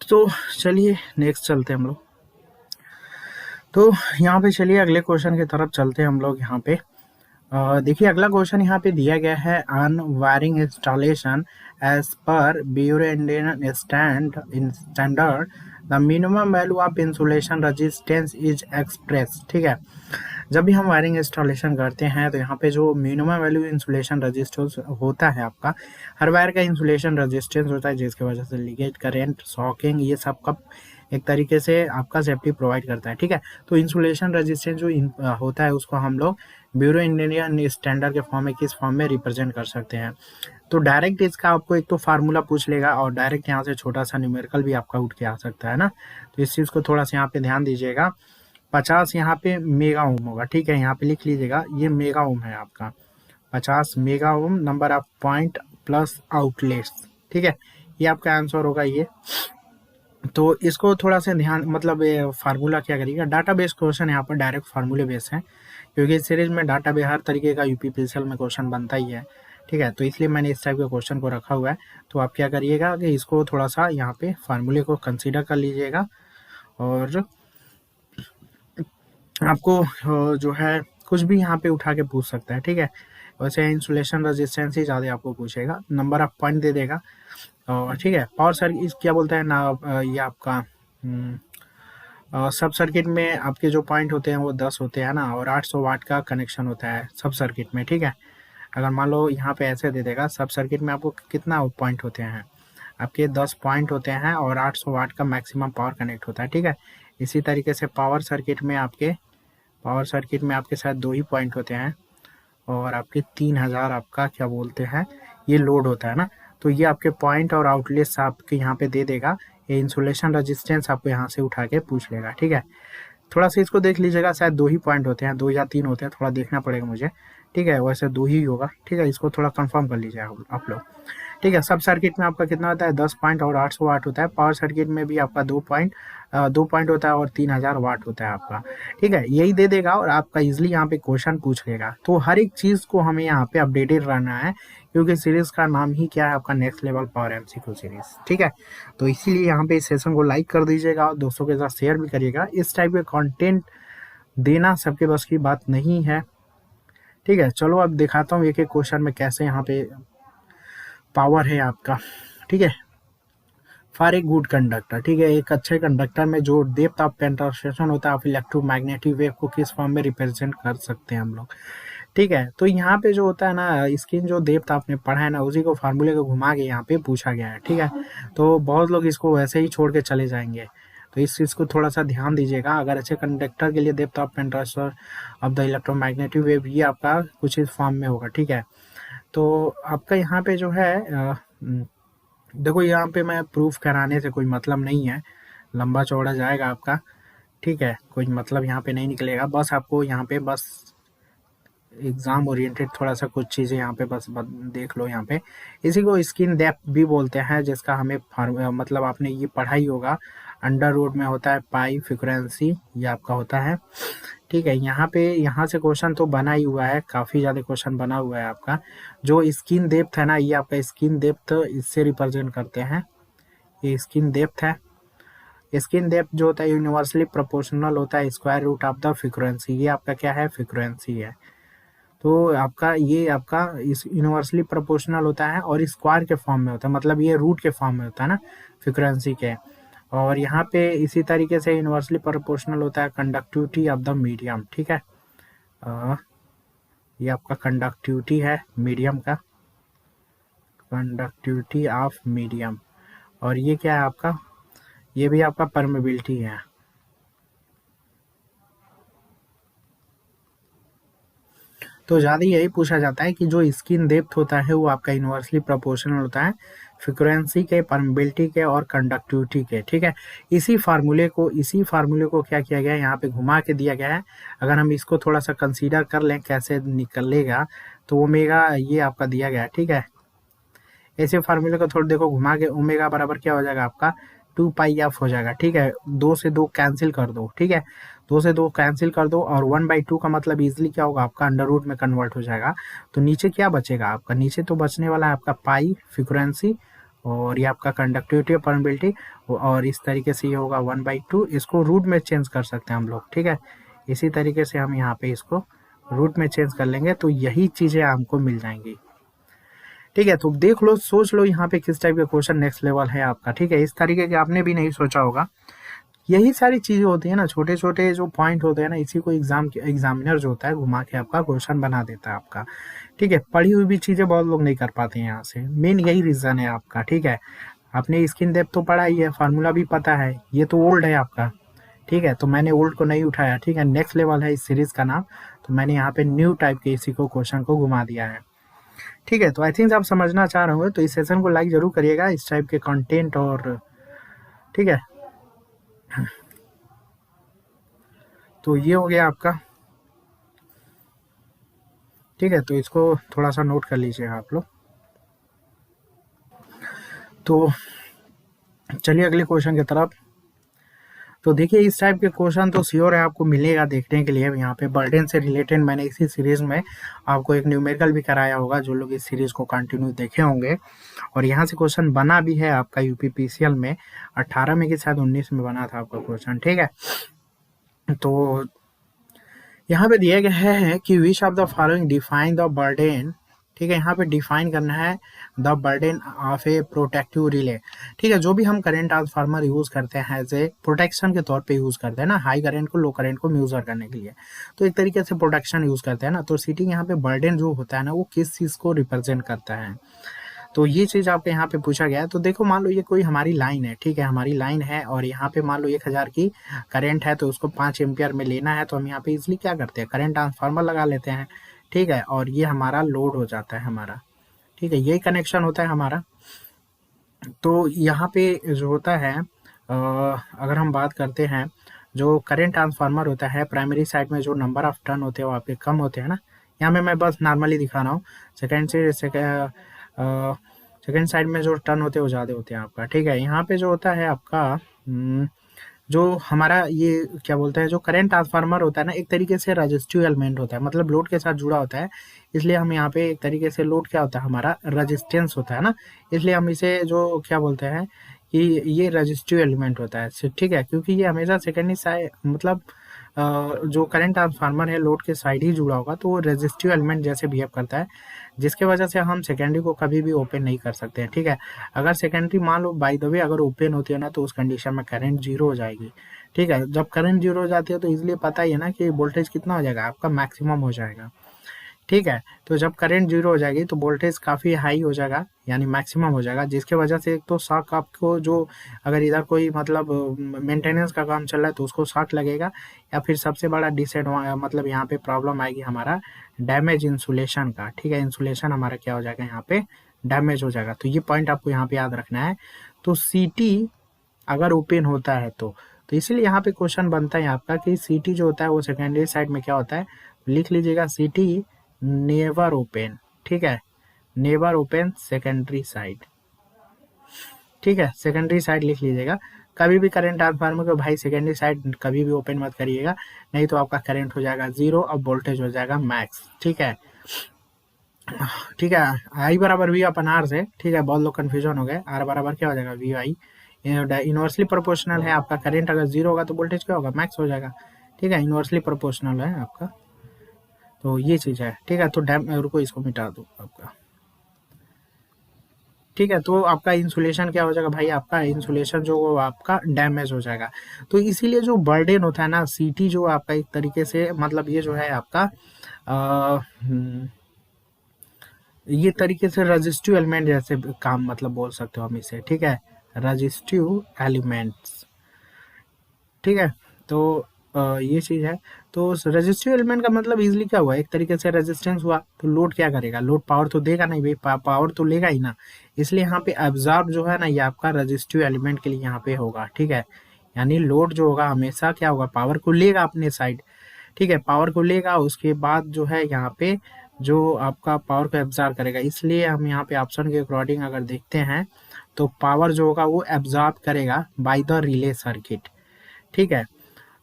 S1: तो चलिए नेक्स्ट चलते हैं हम लोग। तो यहाँ पे चलिए अगले क्वेश्चन की तरफ चलते हैं हम लोग। यहाँ पे देखिए अगला क्वेश्चन यहाँ पे दिया गया है, on wiring installation as per bureau Indian standard the minimum value of insulation resistance is express, ठीक है। जब भी हम वायरिंग इंस्टॉलेशन करते हैं तो यहाँ पे जो मिनिमम वैल्यू इंसुलेशन रेजिस्टेंस होता है आपका, हर वायर का इंसुलेशन रेजिस्टेंस होता है जिसकी वजह से लीकेज करंट शॉकिंग ये सब का एक तरीके से आपका सेफ्टी प्रोवाइड करता है, ठीक है। तो इंसुलेशन रेजिस्टेंस जो होता है उसको हम लोग ब्यूरो इंडियन स्टैंडर्ड के फॉर्म में किस फॉर्म में रिप्रेजेंट कर सकते हैं। तो डायरेक्ट इसका आपको एक तो फार्मूला पूछ लेगा, और डायरेक्ट यहाँ से छोटा सा न्यूमेरिकल भी आपका उठ के आ सकता है ना। तो इस चीज़ को थोड़ा सा यहाँ पे ध्यान दीजिएगा। 50 यहाँ पे मेगा ओम होगा, ठीक है। यहाँ पे लिख लीजिएगा, ये मेगा ओम है आपका, 50 mega ohm number of point plus outlets, ठीक है। ये आपका आंसर होगा ये। तो इसको थोड़ा सा ध्यान, मतलब फार्मूला क्या करिएगा, डाटा बेस क्वेश्चन यहाँ पर डायरेक्ट फार्मूले बेस है, क्योंकि इस सीरीज में डाटा बेस हर तरीके का यूपीपीसीएल में क्वेश्चन बनता ही है, ठीक है। तो इसलिए मैंने इस टाइप के क्वेश्चन को रखा हुआ है। तो आप क्या करिएगा कि इसको थोड़ा सा यहाँ पे फार्मूले को कंसीडर कर लीजिएगा, और आपको जो है कुछ भी यहाँ पे उठा के पूछ सकता है, ठीक है। वैसे इंसुलेशन रेजिस्टेंस ही ज़्यादा आपको पूछेगा, नंबर ऑफ पॉइंट दे देगा, और ठीक है। पावर सर्किट क्या बोलता है ना, ये आपका सब सर्किट में आपके जो पॉइंट होते हैं वो 10 होते हैं ना, और 800 वाट का कनेक्शन होता है सब सर्किट में, ठीक है। अगर मान लो यहाँ पे ऐसे दे देगा, सब सर्किट में आपको कितना पॉइंट होते हैं, आपके 10 पॉइंट होते हैं, और 800 वाट का मैक्सिमम पावर कनेक्ट होता है, ठीक है। इसी तरीके से पावर सर्किट में आपके साथ 2 ही पॉइंट होते हैं, और आपके 3000 आपका क्या बोलते हैं ये लोड होता है ना। तो ये आपके पॉइंट और आउटलेट्स आपके यहाँ पे दे देगा, ये इंसुलेशन रेजिस्टेंस आपको यहाँ से उठा के पूछ लेगा, ठीक है। थोड़ा सा इसको देख लीजिएगा, शायद 2 ही पॉइंट होते हैं, 2 या 3 होते हैं, थोड़ा देखना पड़ेगा मुझे, ठीक है। वैसे 2 ही होगा, ठीक है। इसको थोड़ा कंफर्म कर लीजिए आप लोग, ठीक है। सब सर्किट में आपका कितना होता है, 10 पॉइंट और 800 वाट होता है। पावर सर्किट में भी आपका 2 पॉइंट होता है, और 3000 वाट होता है आपका, ठीक है। यही दे देगा, और आपका इजिली यहाँ पे क्वेश्चन पूछ लेगा। तो हर एक चीज़ को हमें यहाँ पे अपडेटेड रहना है, क्योंकि सीरीज का नाम ही क्या है आपका, next level power MCQ series, ठीक है। तो इसीलिए यहाँ पे इस सेशन को लाइक कर दीजिएगा, और दोस्तों के साथ शेयर भी करिएगा। इस टाइप के कंटेंट देना सबके बस की बात नहीं है, ठीक है। चलो अब दिखाता हूँ एक एक क्वेश्चन में कैसे यहाँ पे पावर है आपका, ठीक है। फॉर ए गुड कंडक्टर, ठीक है, एक अच्छे कंडक्टर में जो डेप्थ ऑफ पेनिट्रेशन होता है ऑफ इलेक्ट्रोमैग्नेटिक वेव को किस फॉर्म में रिप्रेजेंट कर सकते हैं हम लोग, ठीक है। तो यहाँ पे जो होता है ना, स्किन जो डेप्थ आपने पढ़ा है ना, उसी को फार्मूले को घुमा के यहाँ पे पूछा गया है, ठीक है। तो बहुत लोग इसको वैसे ही छोड़ के चले जाएंगे, तो इस चीज़ को थोड़ा सा ध्यान दीजिएगा। अगर अच्छे कंडक्टर के लिए depth of penetration of the electromagnetic wave ये आपका कुछ इस फॉर्म में होगा, ठीक है। तो आपका यहाँ पे जो है देखो, यहाँ पे मैं प्रूफ कराने से कोई मतलब नहीं है, लंबा चौड़ा जाएगा आपका, ठीक है। कोई मतलब यहाँ पे नहीं निकलेगा, बस आपको यहाँ पे बस एग्जाम ओरिएंटेड थोड़ा सा कुछ चीज़ें यहाँ पे बस देख लो यहाँ पे। इसी को स्किन डेप्थ भी बोलते हैं, जिसका हमें मतलब आपने ये पढ़ा ही होगा, अंडर रूट में होता है पाई फ्रीक्वेंसी, ये आपका होता है। ठीक है, यहाँ पे यहाँ से क्वेश्चन तो बना ही हुआ है, काफ़ी ज़्यादा क्वेश्चन बना हुआ है आपका। जो स्किन डेप्थ है ना, ये आपका स्किन डेप्थ इससे रिप्रेजेंट करते हैं, ये स्किन डेप्थ है। स्किन डेप्थ जो होता है यूनिवर्सली प्रोपोर्शनल होता है square root of the frequency, ये आपका क्या है, फ्रीक्वेंसी है। तो आपका ये आपका इस यूनिवर्सली प्रोपोर्शनल होता है और स्क्वायर के फॉर्म में होता है, मतलब ये रूट के फॉर्म में होता है ना फ्रीक्वेंसी के। और यहाँ पे इसी तरीके से यूनिवर्सली प्रोपोर्शनल होता है कंडक्टिविटी ऑफ द मीडियम। ठीक है, ये आपका कंडक्टिविटी है मीडियम का, कंडक्टिविटी ऑफ मीडियम। और ये क्या है आपका, ये भी आपका परमेबिलिटी है। तो ज़्यादा यही पूछा जाता है कि जो स्किन डेप्थ होता है वो आपका इन्वर्सली प्रोपोर्शनल होता है फ्रीक्वेंसी के, परमेबिलिटी के और कंडक्टिविटी के। ठीक है, इसी फार्मूले को क्या किया गया है, यहाँ पे घुमा के दिया गया है। अगर हम इसको थोड़ा सा कंसीडर कर लें कैसे निकलेगा, तो ओमेगा ये आपका दिया गया है। ठीक है, ऐसे फार्मूले को थोड़ा देखो घुमा के, ओमेगा बराबर क्या हो जाएगा आपका 2 पाई एफ हो जाएगा। ठीक है, 2 से 2 कैंसिल कर दो। ठीक है, 2 से 2 कैंसिल कर दो और 1/2 का मतलब इजिली क्या होगा आपका अंडर रूट में कन्वर्ट हो जाएगा। तो नीचे क्या बचेगा आपका, नीचे तो बचने वाला है आपका पाई फ्रीक्वेंसी और ये आपका कंडक्टिविटी और परमेबिलिटी, और इस तरीके से ये होगा 1/2। इसको रूट में चेंज कर सकते हैं हम लोग। ठीक है, इसी तरीके से हम यहाँ पे इसको रूट में चेंज कर लेंगे तो यही चीज़ें हमको मिल जाएंगी। ठीक है, तो देख लो, सोच लो यहाँ पे किस टाइप का क्वेश्चन नेक्स्ट लेवल है आपका। ठीक है, इस तरीके के आपने भी नहीं सोचा होगा। यही सारी चीजें होती है ना, छोटे छोटे जो पॉइंट होते हैं ना, इसी को एग्जामिनर जो होता है घुमा के आपका क्वेश्चन बना देता है आपका। ठीक है, पढ़ी हुई भी चीजें बहुत लोग नहीं कर पाते हैं यहाँ से, मेन यही रीजन है आपका। ठीक है, आपने स्किन डेप्थ तो पढ़ा ही है, फार्मूला भी पता है, ये तो ओल्ड है आपका। ठीक है, तो मैंने ओल्ड को नहीं उठाया। ठीक है, नेक्स्ट लेवल है इस सीरीज का नाम, तो मैंने यहाँ पे न्यू टाइप के इसी को क्वेश्चन को घुमा दिया है। ठीक है, तो आई थिंक आप समझना चाह रहे होंगे, तो इस सेशन को लाइक जरूर करिएगा इस टाइप के कंटेंट। और ठीक है, तो ये हो गया आपका। ठीक है, तो इसको थोड़ा सा नोट कर लीजिएगा आप लोग। तो चलिए अगले क्वेश्चन की तरफ। तो देखिए, इस टाइप के क्वेश्चन तो श्योर है आपको मिलेगा देखने के लिए। यहाँ पे बर्डन से रिलेटेड मैंने इसी सीरीज में आपको एक न्यूमेरिकल भी कराया होगा, जो लोग इस सीरीज को कंटिन्यू देखे होंगे। और यहाँ से क्वेश्चन बना भी है आपका यूपीपीसीएल में 18 में कि शायद 19 में बना था आपका क्वेश्चन। ठीक है, तो यहाँ पे दिया गया है कि which of the following define the burden. ठीक है, यहाँ पे डिफाइन करना है the burden of A protective relay. ठीक है, जो भी हम करंट ट्रांसफार्मर यूज करते हैं एज ए प्रोटेक्शन के तौर पे यूज करते हैं ना, हाई करंट को लो करंट को मेजर करने के लिए, तो एक तरीके से प्रोटेक्शन यूज करते हैं ना। तो सिटी यहाँ पे बर्डन जो होता है ना, वो किस चीज को रिप्रेजेंट करता है, तो ये चीज आपके यहाँ पे पूछा गया है। तो देखो, मान लो ये कोई हमारी लाइन है। ठीक है, हमारी लाइन है और यहाँ पे मान लो 1000 की करंट है, तो उसको 5 एम्पियर में लेना है, तो हम यहाँ पे इसलिए क्या करते हैं, करंट ट्रांसफार्मर लगा लेते हैं। ठीक है, और ये हमारा लोड हो जाता है हमारा। ठीक है, यही कनेक्शन होता है हमारा। तो यहाँ पे जो होता है, अगर हम बात करते हैं, जो करंट ट्रांसफार्मर होता है, प्राइमरी साइड में जो नंबर ऑफ टर्न होते हैं वो आपके कम होते हैं ना। यहाँ में मैं बस नॉर्मली दिखा रहा हूँ। सेकेंड साइड में जो टर्न होते हैं वो ज़्यादा होते हैं आपका। ठीक है, यहाँ पे जो होता है आपका, जो हमारा ये क्या बोलते हैं, जो करंट ट्रांसफार्मर होता है ना, एक तरीके से रजिस्टिव एलिमेंट होता है, मतलब लोड के साथ जुड़ा होता है। इसलिए हम यहाँ पे एक तरीके से लोड क्या होता है हमारा, रजिस्टेंस होता है ना, इसलिए हम इसे जो क्या बोलते हैं कि ये रजिस्टिव एलिमेंट होता है। ठीक है, क्योंकि ये हमेशा सेकेंडरी साइड, मतलब जो करंट ट्रांसफार्मर है लोड के साइड ही जुड़ा होगा, तो वो रेजिस्टिव एलिमेंट जैसे बिहेव करता है, जिसके वजह से हम सेकेंडरी को कभी भी ओपन नहीं कर सकते हैं। ठीक है, अगर सेकेंडरी मान लो बाय द वे अगर ओपन होती है ना, तो उस कंडीशन में करंट जीरो हो जाएगी। ठीक है, जब करंट जीरो हो जाती है तो इसलिए पता ही है ना कि वोल्टेज कितना हो जाएगा आपका, मैक्सिमम हो जाएगा। ठीक है, तो जब करंट जीरो हो जाएगी तो वोल्टेज काफ़ी हाई हो जाएगा, यानी मैक्सिमम हो जाएगा, जिसके वजह से एक तो शॉक आपको, जो अगर इधर कोई मतलब मेंटेनेंस का काम चल रहा है तो उसको शॉक लगेगा, या फिर सबसे बड़ा मतलब यहाँ पे प्रॉब्लम आएगी हमारा डैमेज इंसुलेशन का। ठीक है, इंसुलेशन हमारा क्या हो जाएगा, यहाँ पे डैमेज हो जाएगा। तो ये पॉइंट आपको यहाँ पे याद रखना है। तो सीटी अगर ओपन होता है तो इसीलिए यहाँ पे क्वेश्चन बनता है आपका कि सीटी जो होता है वो सेकेंडरी साइड में क्या होता है, लिख लीजिएगा सीटी नेवर ओपन, ठीक है, नेवर ओपन सेकेंडरी साइड, ठीक है, सेकेंडरी साइड लिख लीजिएगा। कभी भी करंट ट्रांसफार्मर को भाई सेकेंडरी साइड कभी भी ओपन मत करिएगा, नहीं तो आपका करंट हो जाएगा 0 और वोल्टेज हो जाएगा मैक्स, ठीक है। ठीक है, आई बराबर वी अपन आर से, ठीक है, बहुत लोग कंफ्यूजन हो गए। आर बराबर क्या हो जाएगा, वी आई, इनवर्सली प्रोपोर्शनल है आपका। करंट अगर 0 होगा तो वोल्टेज क्या होगा, मैक्स हो जाएगा, ठीक है, इनवर्सली प्रोपोर्शनल है आपका। तो ये चीज़ है, ठीक है। तो डैम रुको, इसको मिटा दो आपका, ठीक है। तो आपका इंसुलेशन क्या हो जाएगा भाई, आपका इंसुलेशन जो वो आपका डैमेज हो जाएगा। तो इसीलिए जो बर्डन होता है ना, सीटी जो आपका एक तरीके से मतलब ये जो है आपका ये तरीके से रजिस्टिव एलिमेंट जैसे काम मतलब बोल सकते हो हम इसे, ठीक है, रजिस्टिव एलिमेंट्स, ठीक है। तो ये चीज़ है। तो रजिस्टिव एलिमेंट का मतलब इजीली क्या हुआ, एक तरीके से रेजिस्टेंस हुआ, तो लोड क्या करेगा, लोड पावर तो देगा नहीं भाई, पावर तो लेगा ही ना। इसलिए यहाँ पे एब्जॉर्ब जो है ना, ये आपका रजिस्टिव एलिमेंट के लिए यहाँ पे होगा, ठीक है। यानी लोड जो होगा हमेशा क्या होगा, पावर को लेगा अपने साइड, ठीक है, पावर को लेगा, उसके बाद जो है यहाँ पे जो आपका पावर को एब्जॉर्ब करेगा। इसलिए हम यहाँ पे ऑप्शन के अकॉर्डिंग अगर देखते हैं तो पावर जो होगा वो एब्जॉर्ब करेगा बाय द रिले सर्किट, ठीक है।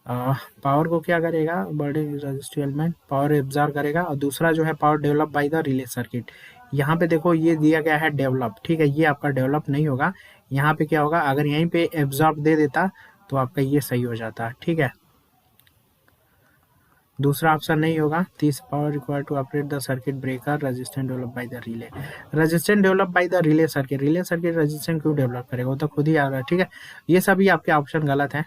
S1: पावर को क्या करेगा, burden resistive element power absorb करेगा, और दूसरा जो है power develop by the relay circuit. यहाँ पे देखो ये दिया गया है डेवलप, ठीक है, ये आपका डेवलप नहीं होगा। यहाँ पे क्या होगा, अगर यहीं पे एब्जॉर्ब दे देता तो आपका ये सही हो जाता, ठीक है। दूसरा ऑप्शन नहीं होगा। तीस power required to operate the circuit breaker resistance develop by the relay, resistance develop by the relay circuit resistance क्यों डेवलप करेगा, वो तो खुद ही आ रहा है, ठीक है। ये सभी आपके ऑप्शन गलत है,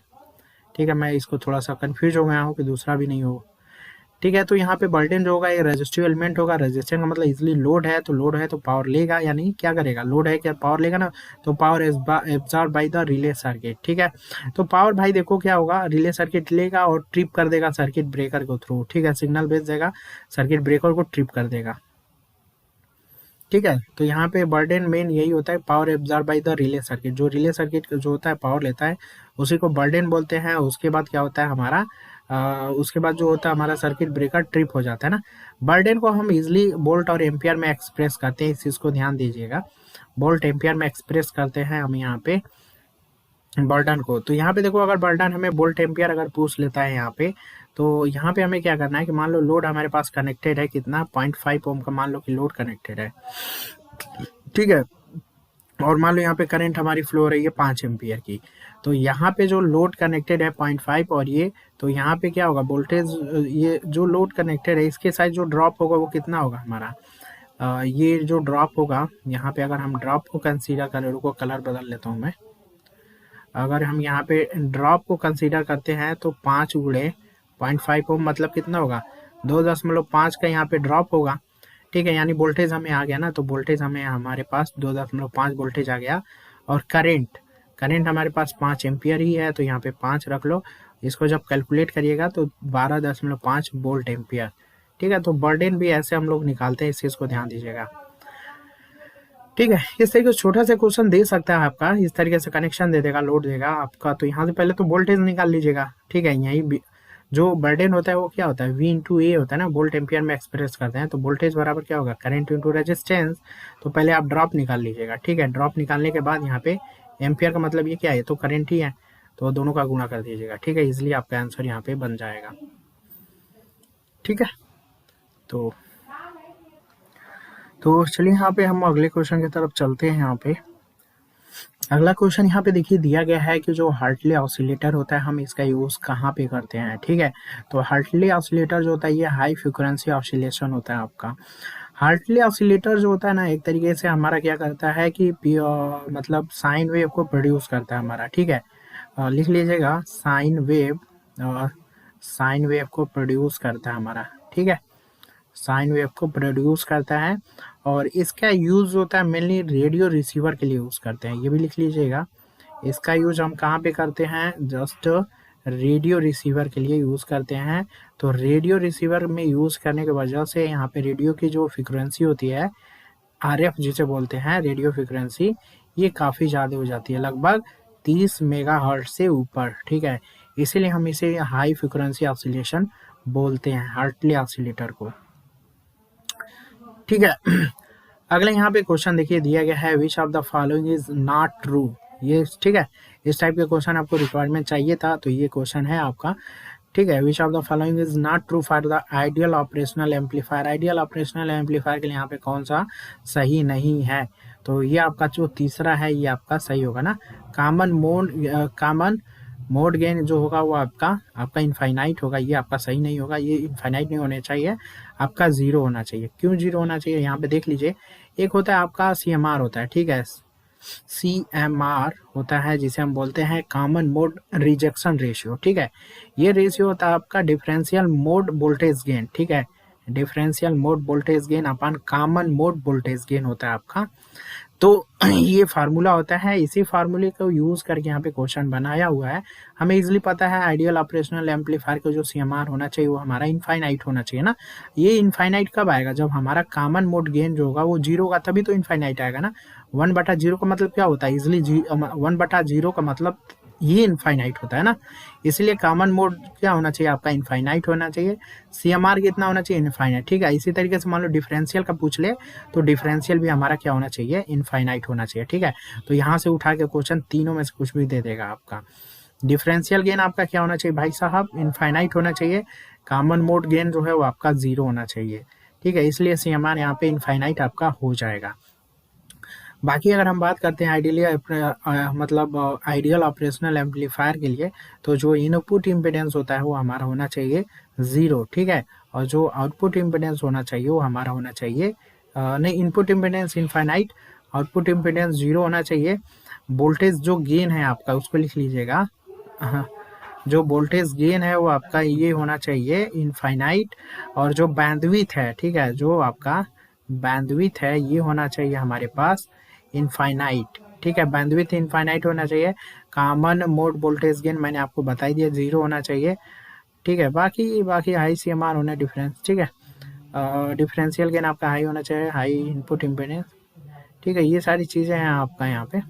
S1: ठीक है। मैं इसको थोड़ा सा कंफ्यूज हो गया हूँ कि दूसरा भी नहीं हो, ठीक है। तो यहाँ पे बर्डन जो होगा ये रेजिस्टिव एलिमेंट होगा, रेजिस्टेंस का मतलब इजिली लोड है, तो लोड है तो पावर लेगा, यानी क्या करेगा, लोड है क्या पावर लेगा ना, तो power absorb by the relay circuit, ठीक है। तो पावर भाई देखो क्या होगा, रिले सर्किट लेगा और ट्रिप कर देगा सर्किट ब्रेकर को थ्रू, ठीक है, सिग्नल भेज देगा, सर्किट ब्रेकर को ट्रिप कर देगा, ठीक है। तो यहाँ पे बर्डन मेन यही होता है, power absorb by the relay circuit, जो रिले सर्किट जो होता है पावर लेता है उसी को बर्डन बोलते हैं। उसके बाद क्या होता है हमारा उसके बाद जो होता है हमारा सर्किट ब्रेकर ट्रिप हो जाता है ना। बर्डन को हम इजिली वोल्ट और एम्पियर में एक्सप्रेस करते हैं, इस चीज़ को ध्यान दीजिएगा, वोल्ट एम्पियर में एक्सप्रेस करते हैं हम यहाँ पे बर्डन को। तो यहाँ पे देखो, अगर बर्डन हमें वोल्ट एम्पियर अगर पूछ लेता है यहाँ पे, तो यहाँ पे हमें क्या करना है कि मान लो लोड हमारे पास कनेक्टेड है, कितना 0.5 ओम का मान लो कि लोड कनेक्टेड है, ठीक है। और मान लो यहाँ पे करंट हमारी फ्लो हो रही है 5 एम्पियर की, तो यहाँ पे जो लोड कनेक्टेड है 0.5 और ये, तो यहाँ पे क्या होगा वोल्टेज, ये जो लोड कनेक्टेड है इसके साथ जो ड्रॉप होगा वो कितना होगा हमारा, ये जो ड्रॉप होगा यहाँ पे, अगर हम ड्रॉप को कंसीडर करें, रुको कलर बदल लेता हूँ मैं, अगर हम यहाँ पे ड्रॉप को कंसीडर करते हैं तो 5 गुणे 0.5 ओम मतलब कितना होगा, 2.5 का यहाँ पे ड्रॉप होगा, ठीक है। यानी वोल्टेज हमें आ गया ना, तो वोल्टेज हमें हमारे पास 2.5 वोल्टेज आ गया। और करंट करंट हमारे पास 5 एम्पियर ही है, तो यहाँ पे 5 रख लो, इसको जब कैलकुलेट करिएगा तो 12.5 वोल्ट एम्पियर, ठीक है। तो बर्डन भी ऐसे हम लोग निकालते हैं, इस चीज़ को ध्यान दीजिएगा, ठीक है। इस तरीके से छोटा सा क्वेश्चन दे सकता है आपका, इस तरीके से कनेक्शन दे देगा, लोड देगा आपका। तो यहाँ से पहले तो वोल्टेज निकाल लीजिएगा, ठीक है। यही जो बर्डन होता है वो क्या होता है, V इंटू ए होता है ना, वोल्ट एम्पियर में एक्सप्रेस करते हैं, तो वोल्टेज बराबर क्या होगा, करंट इंटू रेजिस्टेंस। तो पहले आप ड्रॉप निकाल लीजिएगा, ठीक है। ड्रॉप निकालने के बाद यहाँ पे एम्पियर का मतलब ये क्या है, तो करंट ही है, तो दोनों का गुणा कर दीजिएगा, ठीक है। इसलिए आपका आंसर यहाँ पे बन जाएगा, ठीक है। तो चलिए यहाँ पे हम अगले क्वेश्चन की तरफ चलते हैं। यहाँ पे अगला क्वेश्चन यहाँ पे देखिए दिया गया है कि जो हार्टली ऑसिलेटर होता है हम इसका यूज़ कहाँ पे करते हैं, ठीक है। तो हार्टली ऑसिलेटर जो होता है ये हाई फ्रिक्वेंसी ऑसिलेशन होता है आपका। हार्टली ऑसिलेटर जो होता है ना, एक तरीके से हमारा क्या करता है कि मतलब साइन वेव को प्रोड्यूस करता है हमारा, ठीक है। लिख लीजिएगा, साइन वेव को प्रोड्यूस करता है हमारा, ठीक है, साइन वेव को प्रोड्यूस करता है। और इसका यूज़ होता है मेनली रेडियो रिसीवर के लिए यूज़ करते हैं, ये भी लिख लीजिएगा। इसका यूज हम कहाँ पे करते हैं, जस्ट रेडियो रिसीवर के लिए यूज़ करते हैं। तो रेडियो रिसीवर में यूज़ करने की वजह से यहाँ पे रेडियो की जो फ्रिक्वेंसी होती है, RF जिसे बोलते हैं रेडियो फ्रिक्वेंसी, ये काफ़ी ज़्यादा हो जाती है, लगभग 30 मेगाहर्ट्ज़ से ऊपर, ठीक है। इसीलिए हम इसे हाई फ्रिक्वेंसी ऑसिलेशन बोलते हैं, हार्टली ऑसिलेटर को, ठीक है। अगले यहाँ पे क्वेश्चन देखिए दिया गया है, which of the following is not true. ये ठीक है, इस टाइप के क्वेश्चन आपको रिक्वायरमेंट चाहिए था, तो ये क्वेश्चन है आपका। ठीक है, which of the following is not true for the ideal operational amplifier. Ideal operational amplifier के लिए यहाँ पे कौन सा सही नहीं है, तो ये आपका जो तीसरा है ये आपका सही होगा ना। कॉमन मोड गेन जो होगा वो आपका इनफाइनाइट होगा, ये आपका सही नहीं होगा, ये इनफाइनाइट नहीं होने चाहिए, आपका जीरो होना चाहिए। क्यों जीरो होना चाहिए, यहाँ पे देख लीजिए। एक होता है आपका CMR होता है, ठीक है, CMR होता है जिसे हम बोलते हैं कॉमन मोड रिजेक्शन रेशियो। ठीक है, ये रेशियो होता है आपका डिफरेंशियल मोड वोल्टेज गेन। ठीक है, डिफरेंशियल मोड वोल्टेज गेन अपन कॉमन मोड वोल्टेज गेन होता है आपका। तो ये फार्मूला होता है, इसी फार्मूले को यूज करके यहाँ पे क्वेश्चन बनाया हुआ है। हमें इजीली पता है आइडियल ऑपरेशनल एम्पलीफायर का जो CMR होना चाहिए वो हमारा इनफाइनाइट होना चाहिए ना। ये इनफाइनाइट कब आएगा, जब हमारा कॉमन मोड गेन जो होगा वो जीरो का, तभी तो इनफाइनाइट आएगा ना। 1/0 का मतलब क्या होता है, इजिली 1/0 का मतलब ये इनफाइनाइट होता है ना। इसलिए कॉमन मोड क्या होना चाहिए आपका, इनफाइनाइट होना चाहिए। CMR कितना होना चाहिए, इनफाइनाइट। ठीक है, इसी तरीके से मान लो डिफरेंशियल का पूछ ले तो डिफरेंशियल भी हमारा क्या होना चाहिए, इनफाइनाइट होना चाहिए। ठीक है, तो यहाँ से उठा के क्वेश्चन तीनों में से कुछ भी दे देगा आपका। डिफरेंशियल गेन आपका क्या होना चाहिए भाई साहब, इनफाइनाइट होना चाहिए। कॉमन मोड गेन जो है वो आपका जीरो होना चाहिए। ठीक है, इसलिए CMR यहाँ पे इनफाइनाइट आपका हो जाएगा। बाकी अगर हम बात करते हैं आइडियल ऑपरेशनल एम्पलीफायर के लिए, तो जो इनपुट इम्पीडेंस होता है वो हमारा होना चाहिए जीरो। ठीक है, और जो आउटपुट इम्पीडेंस होना चाहिए वो हमारा होना चाहिए नहीं, input impedance infinite, output impedance zero होना चाहिए। वोल्टेज जो गेन है आपका उसको लिख लीजिएगा। हाँ, जो वोल्टेज गेन है वो आपका ये होना चाहिए इनफाइनाइट, और जो बैंडविड्थ है, ठीक है, जो आपका बैंडविड्थ है ये होना चाहिए हमारे पास इनफाइनाइट। ठीक है, बैंडविड्थ इनफाइनाइट होना चाहिए। कॉमन मोड वोल्टेज गेन मैंने आपको बता दिया, जीरो होना चाहिए। ठीक है, बाकी बाकी हाई CMR होना डिफरेंस। ठीक है, डिफरेंशियल गेन आपका हाई होना चाहिए, हाई इनपुट इम्पीडेंस। ठीक है, ये सारी चीज़ें हैं आपका यहाँ पे।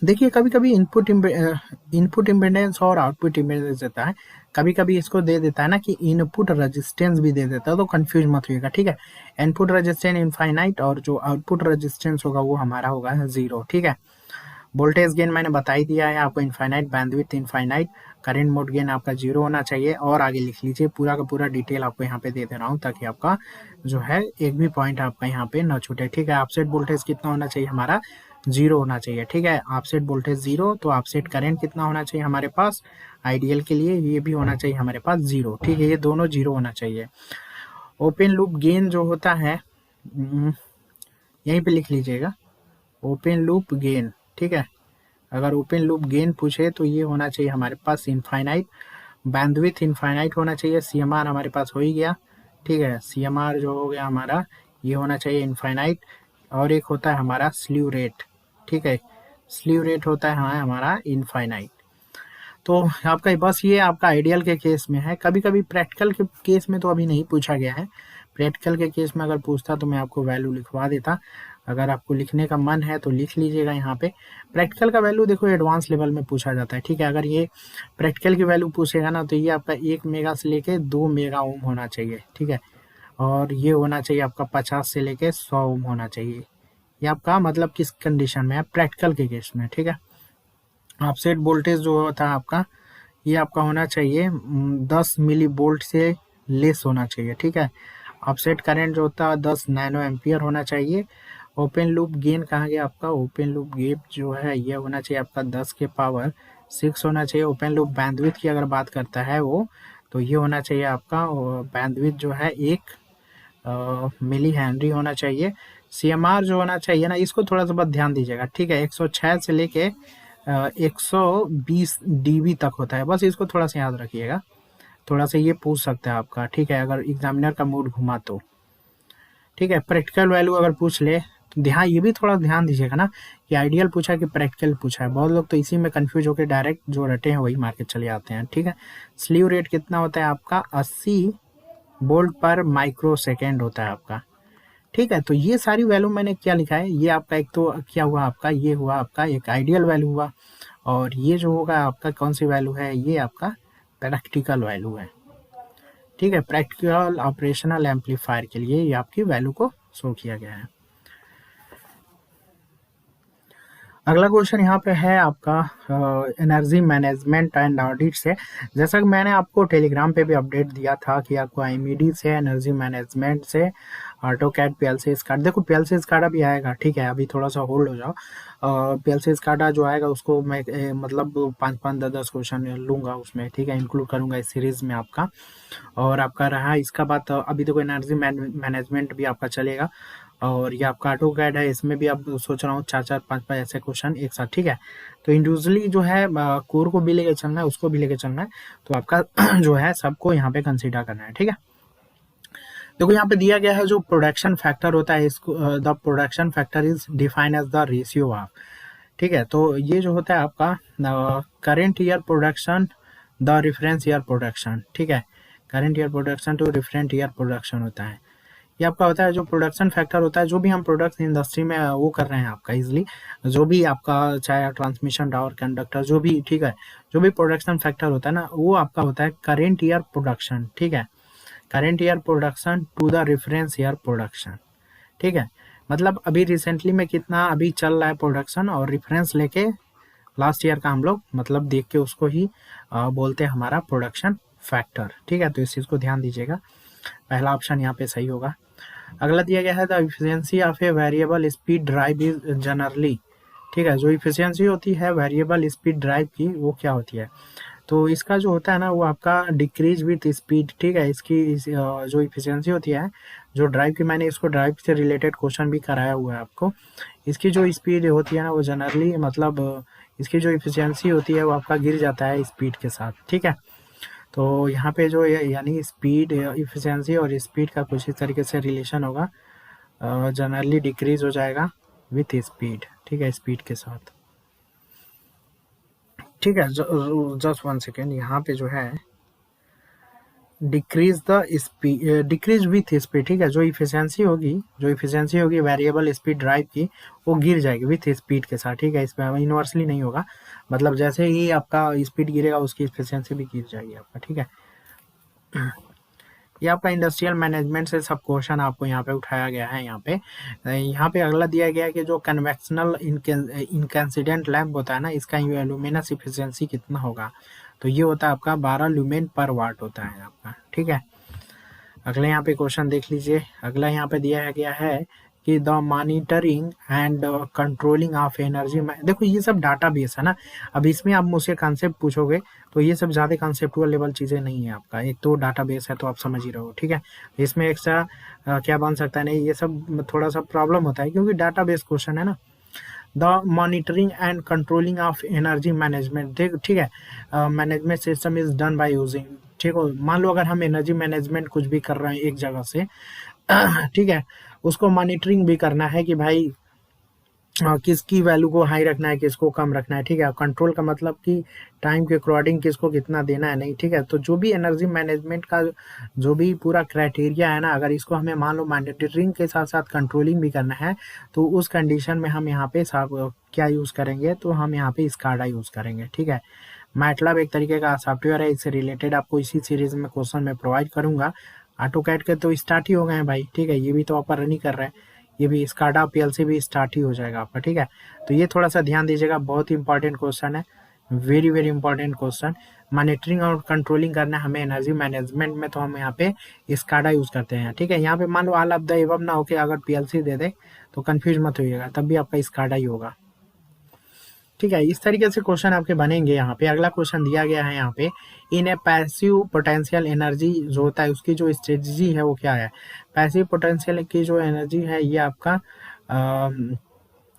S1: देखिए कभी कभी इनपुट इम्पीडेंस और आउटपुट इम्पीडेंस देता है, कभी कभी इसको दे देता है ना कि इनपुट रेजिस्टेंस भी दे देता है, तो कंफ्यूज मत होइएगा। ठीक है, इनपुट रेजिस्टेंस इनफाइनाइट और जो आउटपुट रेजिस्टेंस होगा वो हमारा होगा जीरो। ठीक है, वोल्टेज गेन मैंने बता ही दिया है आपको, infinite, bandwidth infinite, current mode gain आपका जीरो होना चाहिए। और आगे लिख लीजिए, पूरा का पूरा डिटेल आपको यहाँ पे दे दे रहा हूँ ताकि आपका जो है एक भी पॉइंट आपका यहाँ पे न छूटे। ठीक है, ऑफसेट वोल्टेज कितना होना चाहिए हमारा, जीरो होना चाहिए। ठीक है, ऑफसेट वोल्टेज जीरो, तो ऑफसेट करंट कितना होना चाहिए हमारे पास, आइडियल के लिए ये भी होना चाहिए हमारे पास जीरो। ठीक है, ये दोनों जीरो होना चाहिए। ओपन लूप गेन जो होता है यहीं पे लिख लीजिएगा, ओपन लूप गेन। ठीक है, अगर ओपन लूप गेन पूछे तो ये होना चाहिए हमारे पास इनफाइनाइट, बैंडविड्थ इनफाइनाइट होना चाहिए। CMR हमारे पास हो ही गया। ठीक है, CMR जो हो गया हमारा ये होना चाहिए इनफाइनाइट। और एक होता है हमारा स्लीव रेट। ठीक है, स्लीव रेट होता है हमारा इनफाइनाइट। तो आपका बस ये आपका आइडियल के केस में है। कभी कभी प्रैक्टिकल के केस में तो अभी नहीं पूछा गया है, प्रैक्टिकल के केस में अगर पूछता तो मैं आपको वैल्यू लिखवा देता। अगर आपको लिखने का मन है तो लिख लीजिएगा यहाँ पे। प्रैक्टिकल का वैल्यू देखो एडवांस लेवल में पूछा जाता है। ठीक है, अगर ये प्रैक्टिकल की वैल्यू पूछेगा ना तो ये आपका 1 मेगा से लेके 2 मेगा ओम होना चाहिए। ठीक है, और ये होना चाहिए आपका 50 से लेके 100 ओम होना चाहिए। ये आपका मतलब किस कंडीशन में है, प्रैक्टिकल के केस में। ठीक है, ऑफसेट वोल्टेज जो होता है आपका ये आपका होना चाहिए 10 मिली वोल्ट से लेस होना चाहिए। ठीक है, ऑफसेट करंट जो होता है 10 नैनो एम्पियर होना चाहिए। ओपन लूप गेन कहाँ गया आपका, ओपन लूप गेन जो है ये होना चाहिए आपका 10 के पावर 6 होना चाहिए। ओपन लूप बैंडविड्थ की अगर बात करता है वो, तो ये होना चाहिए आपका बैंडविड्थ जो है 1 मिली हेनरी होना चाहिए। CMR जो होना चाहिए ना, इसको थोड़ा सा बहुत ध्यान दीजिएगा। ठीक है, 106 से लेके 120 dB तक होता है, बस इसको थोड़ा सा याद रखिएगा। थोड़ा सा ये पूछ सकता है आपका, ठीक है, अगर एग्जामिनर का मूड घुमा तो। ठीक है, प्रैक्टिकल वैल्यू अगर पूछ ले तो ये भी थोड़ा ध्यान दीजिएगा ना कि आइडियल पूछा है कि प्रैक्टिकल पूछा है। बहुत लोग तो इसी में कंफ्यूज होकर डायरेक्ट जो रटे हैं वही मार के चले आते हैं। ठीक है, स्लीव रेट कितना होता है आपका, 80 वोल्ट पर माइक्रो सेकेंड होता है आपका। ठीक है, तो ये सारी वैल्यू मैंने क्या लिखा है, ये आपका एक तो क्या हुआ आपका, ये हुआ आपका एक आइडियल वैल्यू हुआ, और ये जो होगा आपका कौन सी वैल्यू है, ये आपका प्रैक्टिकल वैल्यू है। ठीक है, प्रैक्टिकल ऑपरेशनल एम्पलीफायर के लिए ये आपकी वैल्यू को शो किया गया है। अगला क्वेश्चन यहाँ पे है आपका एनर्जी मैनेजमेंट एंड ऑडिट से। जैसा कि मैंने आपको टेलीग्राम पे भी अपडेट दिया था कि आपको IMED से, एनर्जी मैनेजमेंट से, ऑटोकैड, PLC स्काडा, देखो PLC स्काडा भी आएगा, ठीक है, अभी थोड़ा सा होल्ड हो जाओ। PLC स्काडा जो आएगा उसको मैं मतलब 5-5, 10-10 क्वेश्चन लूँगा उसमें, ठीक है, इंक्लूड करूँगा इस सीरीज़ में आपका। और आपका रहा इसका बात, अभी देखो एनर्जी मैनेजमेंट भी आपका चलेगा, और ये आपका ऑटो कैड है, इसमें भी आप सोच रहा हूँ 4-4, 5-5 ऐसे क्वेश्चन एक साथ, ठीक है। तो इंडिविजुअली जो है कोर को भी लेके चलना है, उसको भी लेके चलना है, तो आपका जो है सबको यहाँ पे कंसीडर करना है, ठीक है। देखो यहाँ पे दिया गया है जो प्रोडक्शन फैक्टर होता है, इसको the production factor is defined as the ratio of, ठीक है। तो ये जो होता है आपका current year production the reference year production, ठीक है, current year production to referent year production होता है। ये आपका होता है जो प्रोडक्शन फैक्टर होता है, जो भी हम प्रोडक्ट्स इंडस्ट्री में वो कर रहे हैं आपका इजिली, जो भी आपका चाहे ट्रांसमिशन टावर, कंडक्टर, जो भी, ठीक है, जो भी प्रोडक्शन फैक्टर होता है ना, वो आपका होता है करेंट ईयर प्रोडक्शन, ठीक है, current year production to the reference year production, ठीक है। मतलब अभी रिसेंटली में कितना अभी चल रहा है प्रोडक्शन, और रेफरेंस लेके लास्ट ईयर का हम लोग मतलब देख के उसको ही बोलते हैं हमारा प्रोडक्शन फैक्टर, ठीक है। तो इस चीज़ को ध्यान दीजिएगा, पहला ऑप्शन यहाँ पे सही होगा। अगला दिया गया है the efficiency of a variable speed drive is generally, ठीक है, जो इफिशियंसी होती है वेरिएबल स्पीड ड्राइव की वो क्या होती है, तो इसका जो होता है ना वो आपका डिक्रीज विथ स्पीड, ठीक है। जो इफिशियंसी होती है जो ड्राइव की, मैंने इसको ड्राइव से रिलेटेड क्वेश्चन भी कराया हुआ है आपको। इसकी जो स्पीड होती है ना वो जनरली मतलब इसकी जो इफिशियंसी होती है वो आपका गिर जाता है स्पीड के साथ, ठीक है। तो यहाँ पे जो यानी स्पीड, इफिशियंसी और स्पीड का कुछ इस तरीके से रिलेशन होगा, जनरली डिक्रीज हो जाएगा विथ स्पीड, ठीक है, स्पीड के साथ, ठीक है। जस्ट 1 सेकेंड, यहाँ पे जो है decrease the speed, decrease with speed, ठीक है, जो इफिशियंसी होगी वेरिएबल स्पीड ड्राइव की वो गिर जाएगी विथ स्पीड के साथ, ठीक है। इसमें इनवर्सली नहीं होगा, मतलब जैसे ही आपका स्पीड गिरेगा उसकी इफिशियंसी भी गिर जाएगी आपका, ठीक है। ये आपका इंडस्ट्रियल मैनेजमेंट से सब क्वेश्चन आपको यहाँ पे उठाया गया है। यहाँ पे अगला दिया गया है कि जो कन्वेक्शनल इनकैंसिडेंट लैम्प होता है ना, इसका लुमिनस इफिशियंसी कितना होगा, तो ये होता है आपका 12 लुमेन पर वाट होता है आपका, ठीक है। अगले यहाँ पे क्वेश्चन देख लीजिए, अगला यहाँ पे दिया गया है कि the monitoring and controlling of energy, देखो ये सब डाटा बेस है ना, अब इसमें आप मुझसे कॉन्सेप्ट पूछोगे तो ये सब ज़्यादा कॉन्सेप्टुअल लेवल चीज़ें नहीं है आपका, एक तो डाटा बेस है तो आप समझ ही रहो, ठीक है। इसमें एक्स्ट्रा क्या बन सकता है, नहीं, ये सब थोड़ा सा प्रॉब्लम होता है क्योंकि डाटा बेस क्वेश्चन है ना। The monitoring and controlling of energy management, ठीक है, management system is done by using, ठीक है। मान लो अगर हम एनर्जी मैनेजमेंट कुछ भी कर रहे हैं एक जगह से, ठीक है, उसको मॉनिटरिंग भी करना है कि भाई किसकी वैल्यू को हाई रखना है, किसको कम रखना है, ठीक है। कंट्रोल का मतलब कि टाइम के अकॉर्डिंग किसको कितना देना है, नहीं, ठीक है। तो जो भी एनर्जी मैनेजमेंट का जो भी पूरा क्राइटेरिया है ना, अगर इसको हमें मान लो मॉनिटरिंग के साथ साथ कंट्रोलिंग भी करना है, तो उस कंडीशन में हम यहाँ पे क्या यूज़ करेंगे, तो हम यहाँ पे स्काडा यूज़ करेंगे, ठीक है। मैटलब एक तरीके का सॉफ्टवेयर है, इससे रिलेटेड आपको इसी सीरीज में क्वेश्चन में प्रोवाइड करूंगा। ऑटोकैड के तो स्टार्ट ही हो गए हैं भाई, ठीक है, ये भी तो आपका रन ही कर रहा है, ये भी स्काडा PLC भी स्टार्ट ही हो जाएगा आपका, ठीक है। तो ये थोड़ा सा ध्यान दीजिएगा, बहुत ही इंपॉर्टेंट क्वेश्चन है, very very important question. Monitoring और कंट्रोलिंग करना है हमें एनर्जी मैनेजमेंट में, तो हम यहाँ पे स्काडा यूज करते हैं, ठीक है। यहाँ पे मान लो ऑल ऑफ द एबव ना होके अगर PLC दे दे तो कंफ्यूज मत होइएगा, तब भी आपका स्काडा ही होगा, ठीक है। इस तरीके से क्वेश्चन आपके बनेंगे। यहाँ पे अगला क्वेश्चन दिया गया है यहाँ पे, इन ए पैसिव पोटेंशियल एनर्जी जो होता है उसकी जो स्ट्रेटजी है वो क्या है। पैसिव पोटेंशियल की जो एनर्जी है ये आपका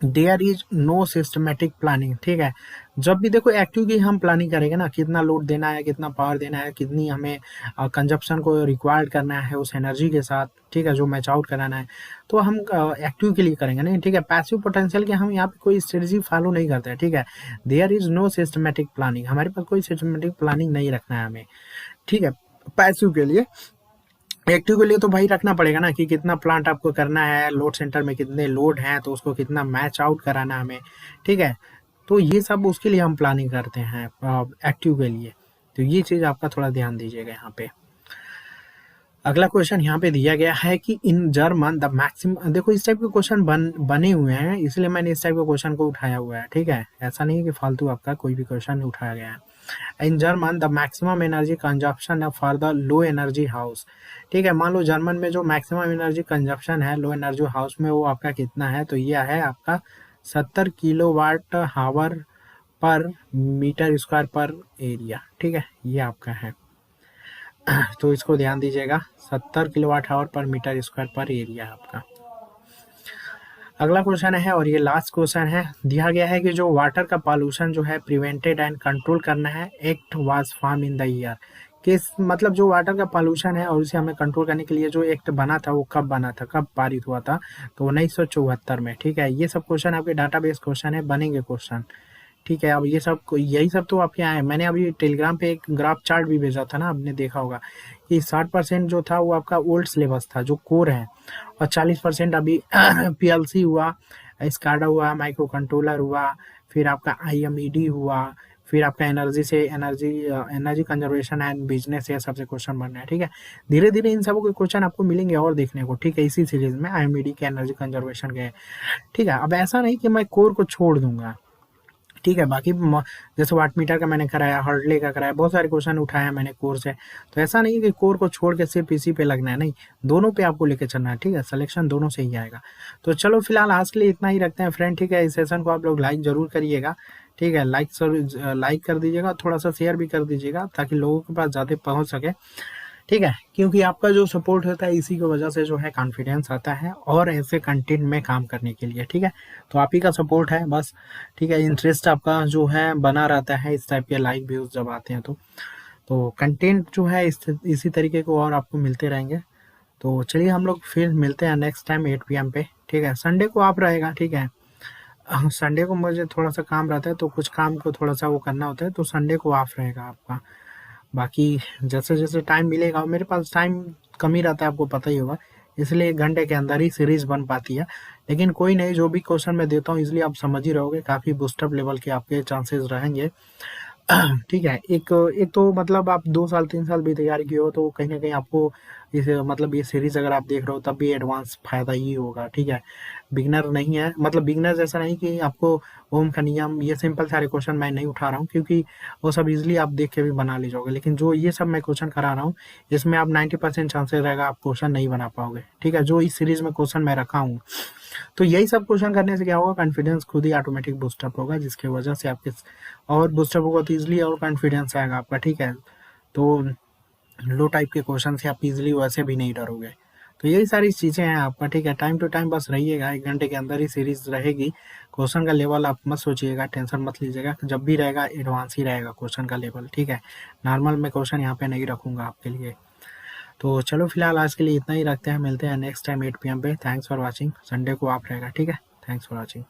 S1: there is no systematic planning, ठीक है। जब भी देखो एक्टिव की हम प्लानिंग करेंगे ना, कितना लोड देना है, कितना पावर देना है, कितनी हमें कंजप्शन को रिक्वायर्ड करना है उस एनर्जी के साथ, ठीक है, जो मैच आउट कराना है, तो हम एक्टिव के लिए करेंगे नहीं, ठीक है। पैसिव पोटेंशियल के हम यहाँ पे कोई स्ट्रेटजी फॉलो नहीं करते हैं, ठीक है। There is no systematic planning, हमारे पास कोई सिस्टमेटिक प्लानिंग नहीं रखना है हमें, ठीक है, पैसिव के लिए। एक्टिव के लिए तो भाई रखना पड़ेगा ना कि कितना प्लांट आपको करना है, लोड सेंटर में कितने लोड हैं, तो उसको कितना मैच आउट कराना है हमें, ठीक है। तो ये सब उसके लिए हम प्लानिंग करते हैं एक्टिव के लिए, तो ये चीज़ आपका थोड़ा ध्यान दीजिएगा यहाँ पे। अगला क्वेश्चन यहाँ पे दिया गया है कि इन जर्मन द मैक्सिमम, देखो इस टाइप के क्वेश्चन बने हुए हैं, इसलिए मैंने इस टाइप के क्वेश्चन को उठाया हुआ है, ठीक है। ऐसा नहीं है कि फालतू आपका कोई भी क्वेश्चन उठाया गया है। In German the maximum energy consumption for the low energy house, ठीक है। मान लो जर्मन में जो मैक्सिमम एनर्जी कंजप्शन है लो एनर्जी हाउस में, वो आपका कितना है, तो यह है आपका 70 किलो वाट हावर पर मीटर स्क्वायर पर एरिया, ठीक है, ये आपका है। तो इसको ध्यान दीजिएगा, 70 किलोवाट आवर पर मीटर स्क्वायर पर एरिया आपका। अगला क्वेश्चन है और ये लास्ट क्वेश्चन है, दिया गया है कि जो वाटर का पॉल्यूशन जो है प्रिवेंटेड एंड कंट्रोल करना है, act was form in the year, किस मतलब जो वाटर का पॉल्यूशन है और उसे हमें कंट्रोल करने के लिए जो एक्ट बना था वो कब बना था, कब पारित हुआ था, तो 1974 में, ठीक है। ये सब क्वेश्चन आपके डाटाबेस क्वेश्चन है, बनेंगे क्वेश्चन, ठीक है। अब ये सब यही सब तो आपके आए, मैंने अभी टेलीग्राम पे एक ग्राफ चार्ट भी भेजा था ना, आपने देखा होगा कि 60% जो था वो आपका ओल्ड सिलेबस था जो कोर है, और 40% अभी पीएलसी हुआ, स्काडा हुआ, माइक्रो कंट्रोलर हुआ, फिर आपका आईएमईडी हुआ, फिर आपका एनर्जी से एनर्जी कंजर्वेशन एंड बिजनेस, ये सबसे क्वेश्चन बन रहे हैं, ठीक है। धीरे धीरे इन सबों के क्वेश्चन आपको मिलेंगे और देखने को, ठीक है, इसी सीरीज में आईएमईडी के, एनर्जी कंजर्वेशन के, ठीक है। अब ऐसा नहीं कि मैं कोर को छोड़ दूंगा, ठीक है। बाकी जैसे वाट मीटर का मैंने कराया, हर्डले का कराया, बहुत सारे क्वेश्चन उठाया मैंने कोर से, तो ऐसा नहीं है कि कोर को छोड़ के सिर्फ इसी पे लगना है, नहीं, दोनों पे आपको लेके चलना है, ठीक है। सिलेक्शन दोनों से ही आएगा। तो चलो फिलहाल आज के लिए इतना ही रखते हैं फ्रेंड, ठीक है। इस सेशन को आप लोग लाइक जरूर करिएगा, ठीक है, लाइक कर दीजिएगा, थोड़ा सा शेयर भी कर दीजिएगा ताकि लोगों के पास ज़्यादा पहुँच सके, ठीक है। क्योंकि आपका जो सपोर्ट होता है इसी की वजह से जो है कॉन्फिडेंस आता है और ऐसे कंटेंट में काम करने के लिए, ठीक है। तो आप ही का सपोर्ट है बस, ठीक है। इंटरेस्ट आपका जो है बना रहता है इस टाइप के लाइक व्यूज जब आते हैं तो कंटेंट जो है इसी तरीके को और आपको मिलते रहेंगे। तो चलिए हम लोग फिर मिलते हैं नेक्स्ट टाइम 8 PM पे, ठीक है। संडे को आप रहेगा, ठीक है। संडे को मुझे थोड़ा सा काम रहता है, तो कुछ काम को थोड़ा सा वो करना होता है, तो संडे को ऑफ रहेगा आपका। बाकी जैसे जैसे टाइम मिलेगा, मेरे पास टाइम कम ही रहता है, आपको पता ही होगा, इसलिए 1 घंटे के अंदर ही सीरीज बन पाती है। लेकिन कोई नहीं, जो भी क्वेश्चन मैं देता हूँ इसलिए आप समझ ही रहोगे, काफ़ी बूस्टअप लेवल के आपके चांसेस रहेंगे। ठीक है। एक एक तो मतलब आप 2 साल 3 साल भी तैयारी किए हो तो कहीं ना कहीं आपको इस मतलब ये सीरीज अगर आप देख रहे हो तब भी एडवांस फायदा ही होगा, ठीक है। बिगनर नहीं है, मतलब बिगनर जैसा नहीं कि आपको ओम का नियम, ये सिंपल सारे क्वेश्चन मैं नहीं उठा रहा हूँ क्योंकि वो सब इजीली आप देख के भी बना ले जाओगे, लेकिन जो ये सब मैं क्वेश्चन करा रहा हूँ इसमें आप 90% चांसेस रहेगा आप क्वेश्चन नहीं बना पाओगे, ठीक है, जो इस सीरीज में क्वेश्चन मैं रखा हूँ। तो यही सब क्वेश्चन करने से क्या होगा, कॉन्फिडेंस खुद ही ऑटोमेटिक बूस्टअप होगा, जिसकी वजह से आपके और बूस्टअप होगा तो ईजिली और कॉन्फिडेंस आएगा आपका, ठीक है। तो लो टाइप के क्वेश्चन से आप इजीली वैसे भी नहीं डरोगे। तो यही सारी चीज़ें हैं आपका, ठीक है। टाइम टू टाइम बस रहिएगा, 1 घंटे के अंदर ही सीरीज रहेगी। क्वेश्चन का लेवल आप मत सोचिएगा, टेंशन मत लीजिएगा, जब भी रहेगा एडवांस ही रहेगा क्वेश्चन का लेवल, ठीक है। नॉर्मल मैं क्वेश्चन यहाँ पे नहीं रखूँगा आपके लिए। तो चलो फिलहाल आज के लिए इतना ही रखते हैं, मिलते हैं नेक्स्ट टाइम 8 PM पे। थैंक्स फॉर वॉचिंग, संडे को आप रहेगा, ठीक है। Thanks for watching.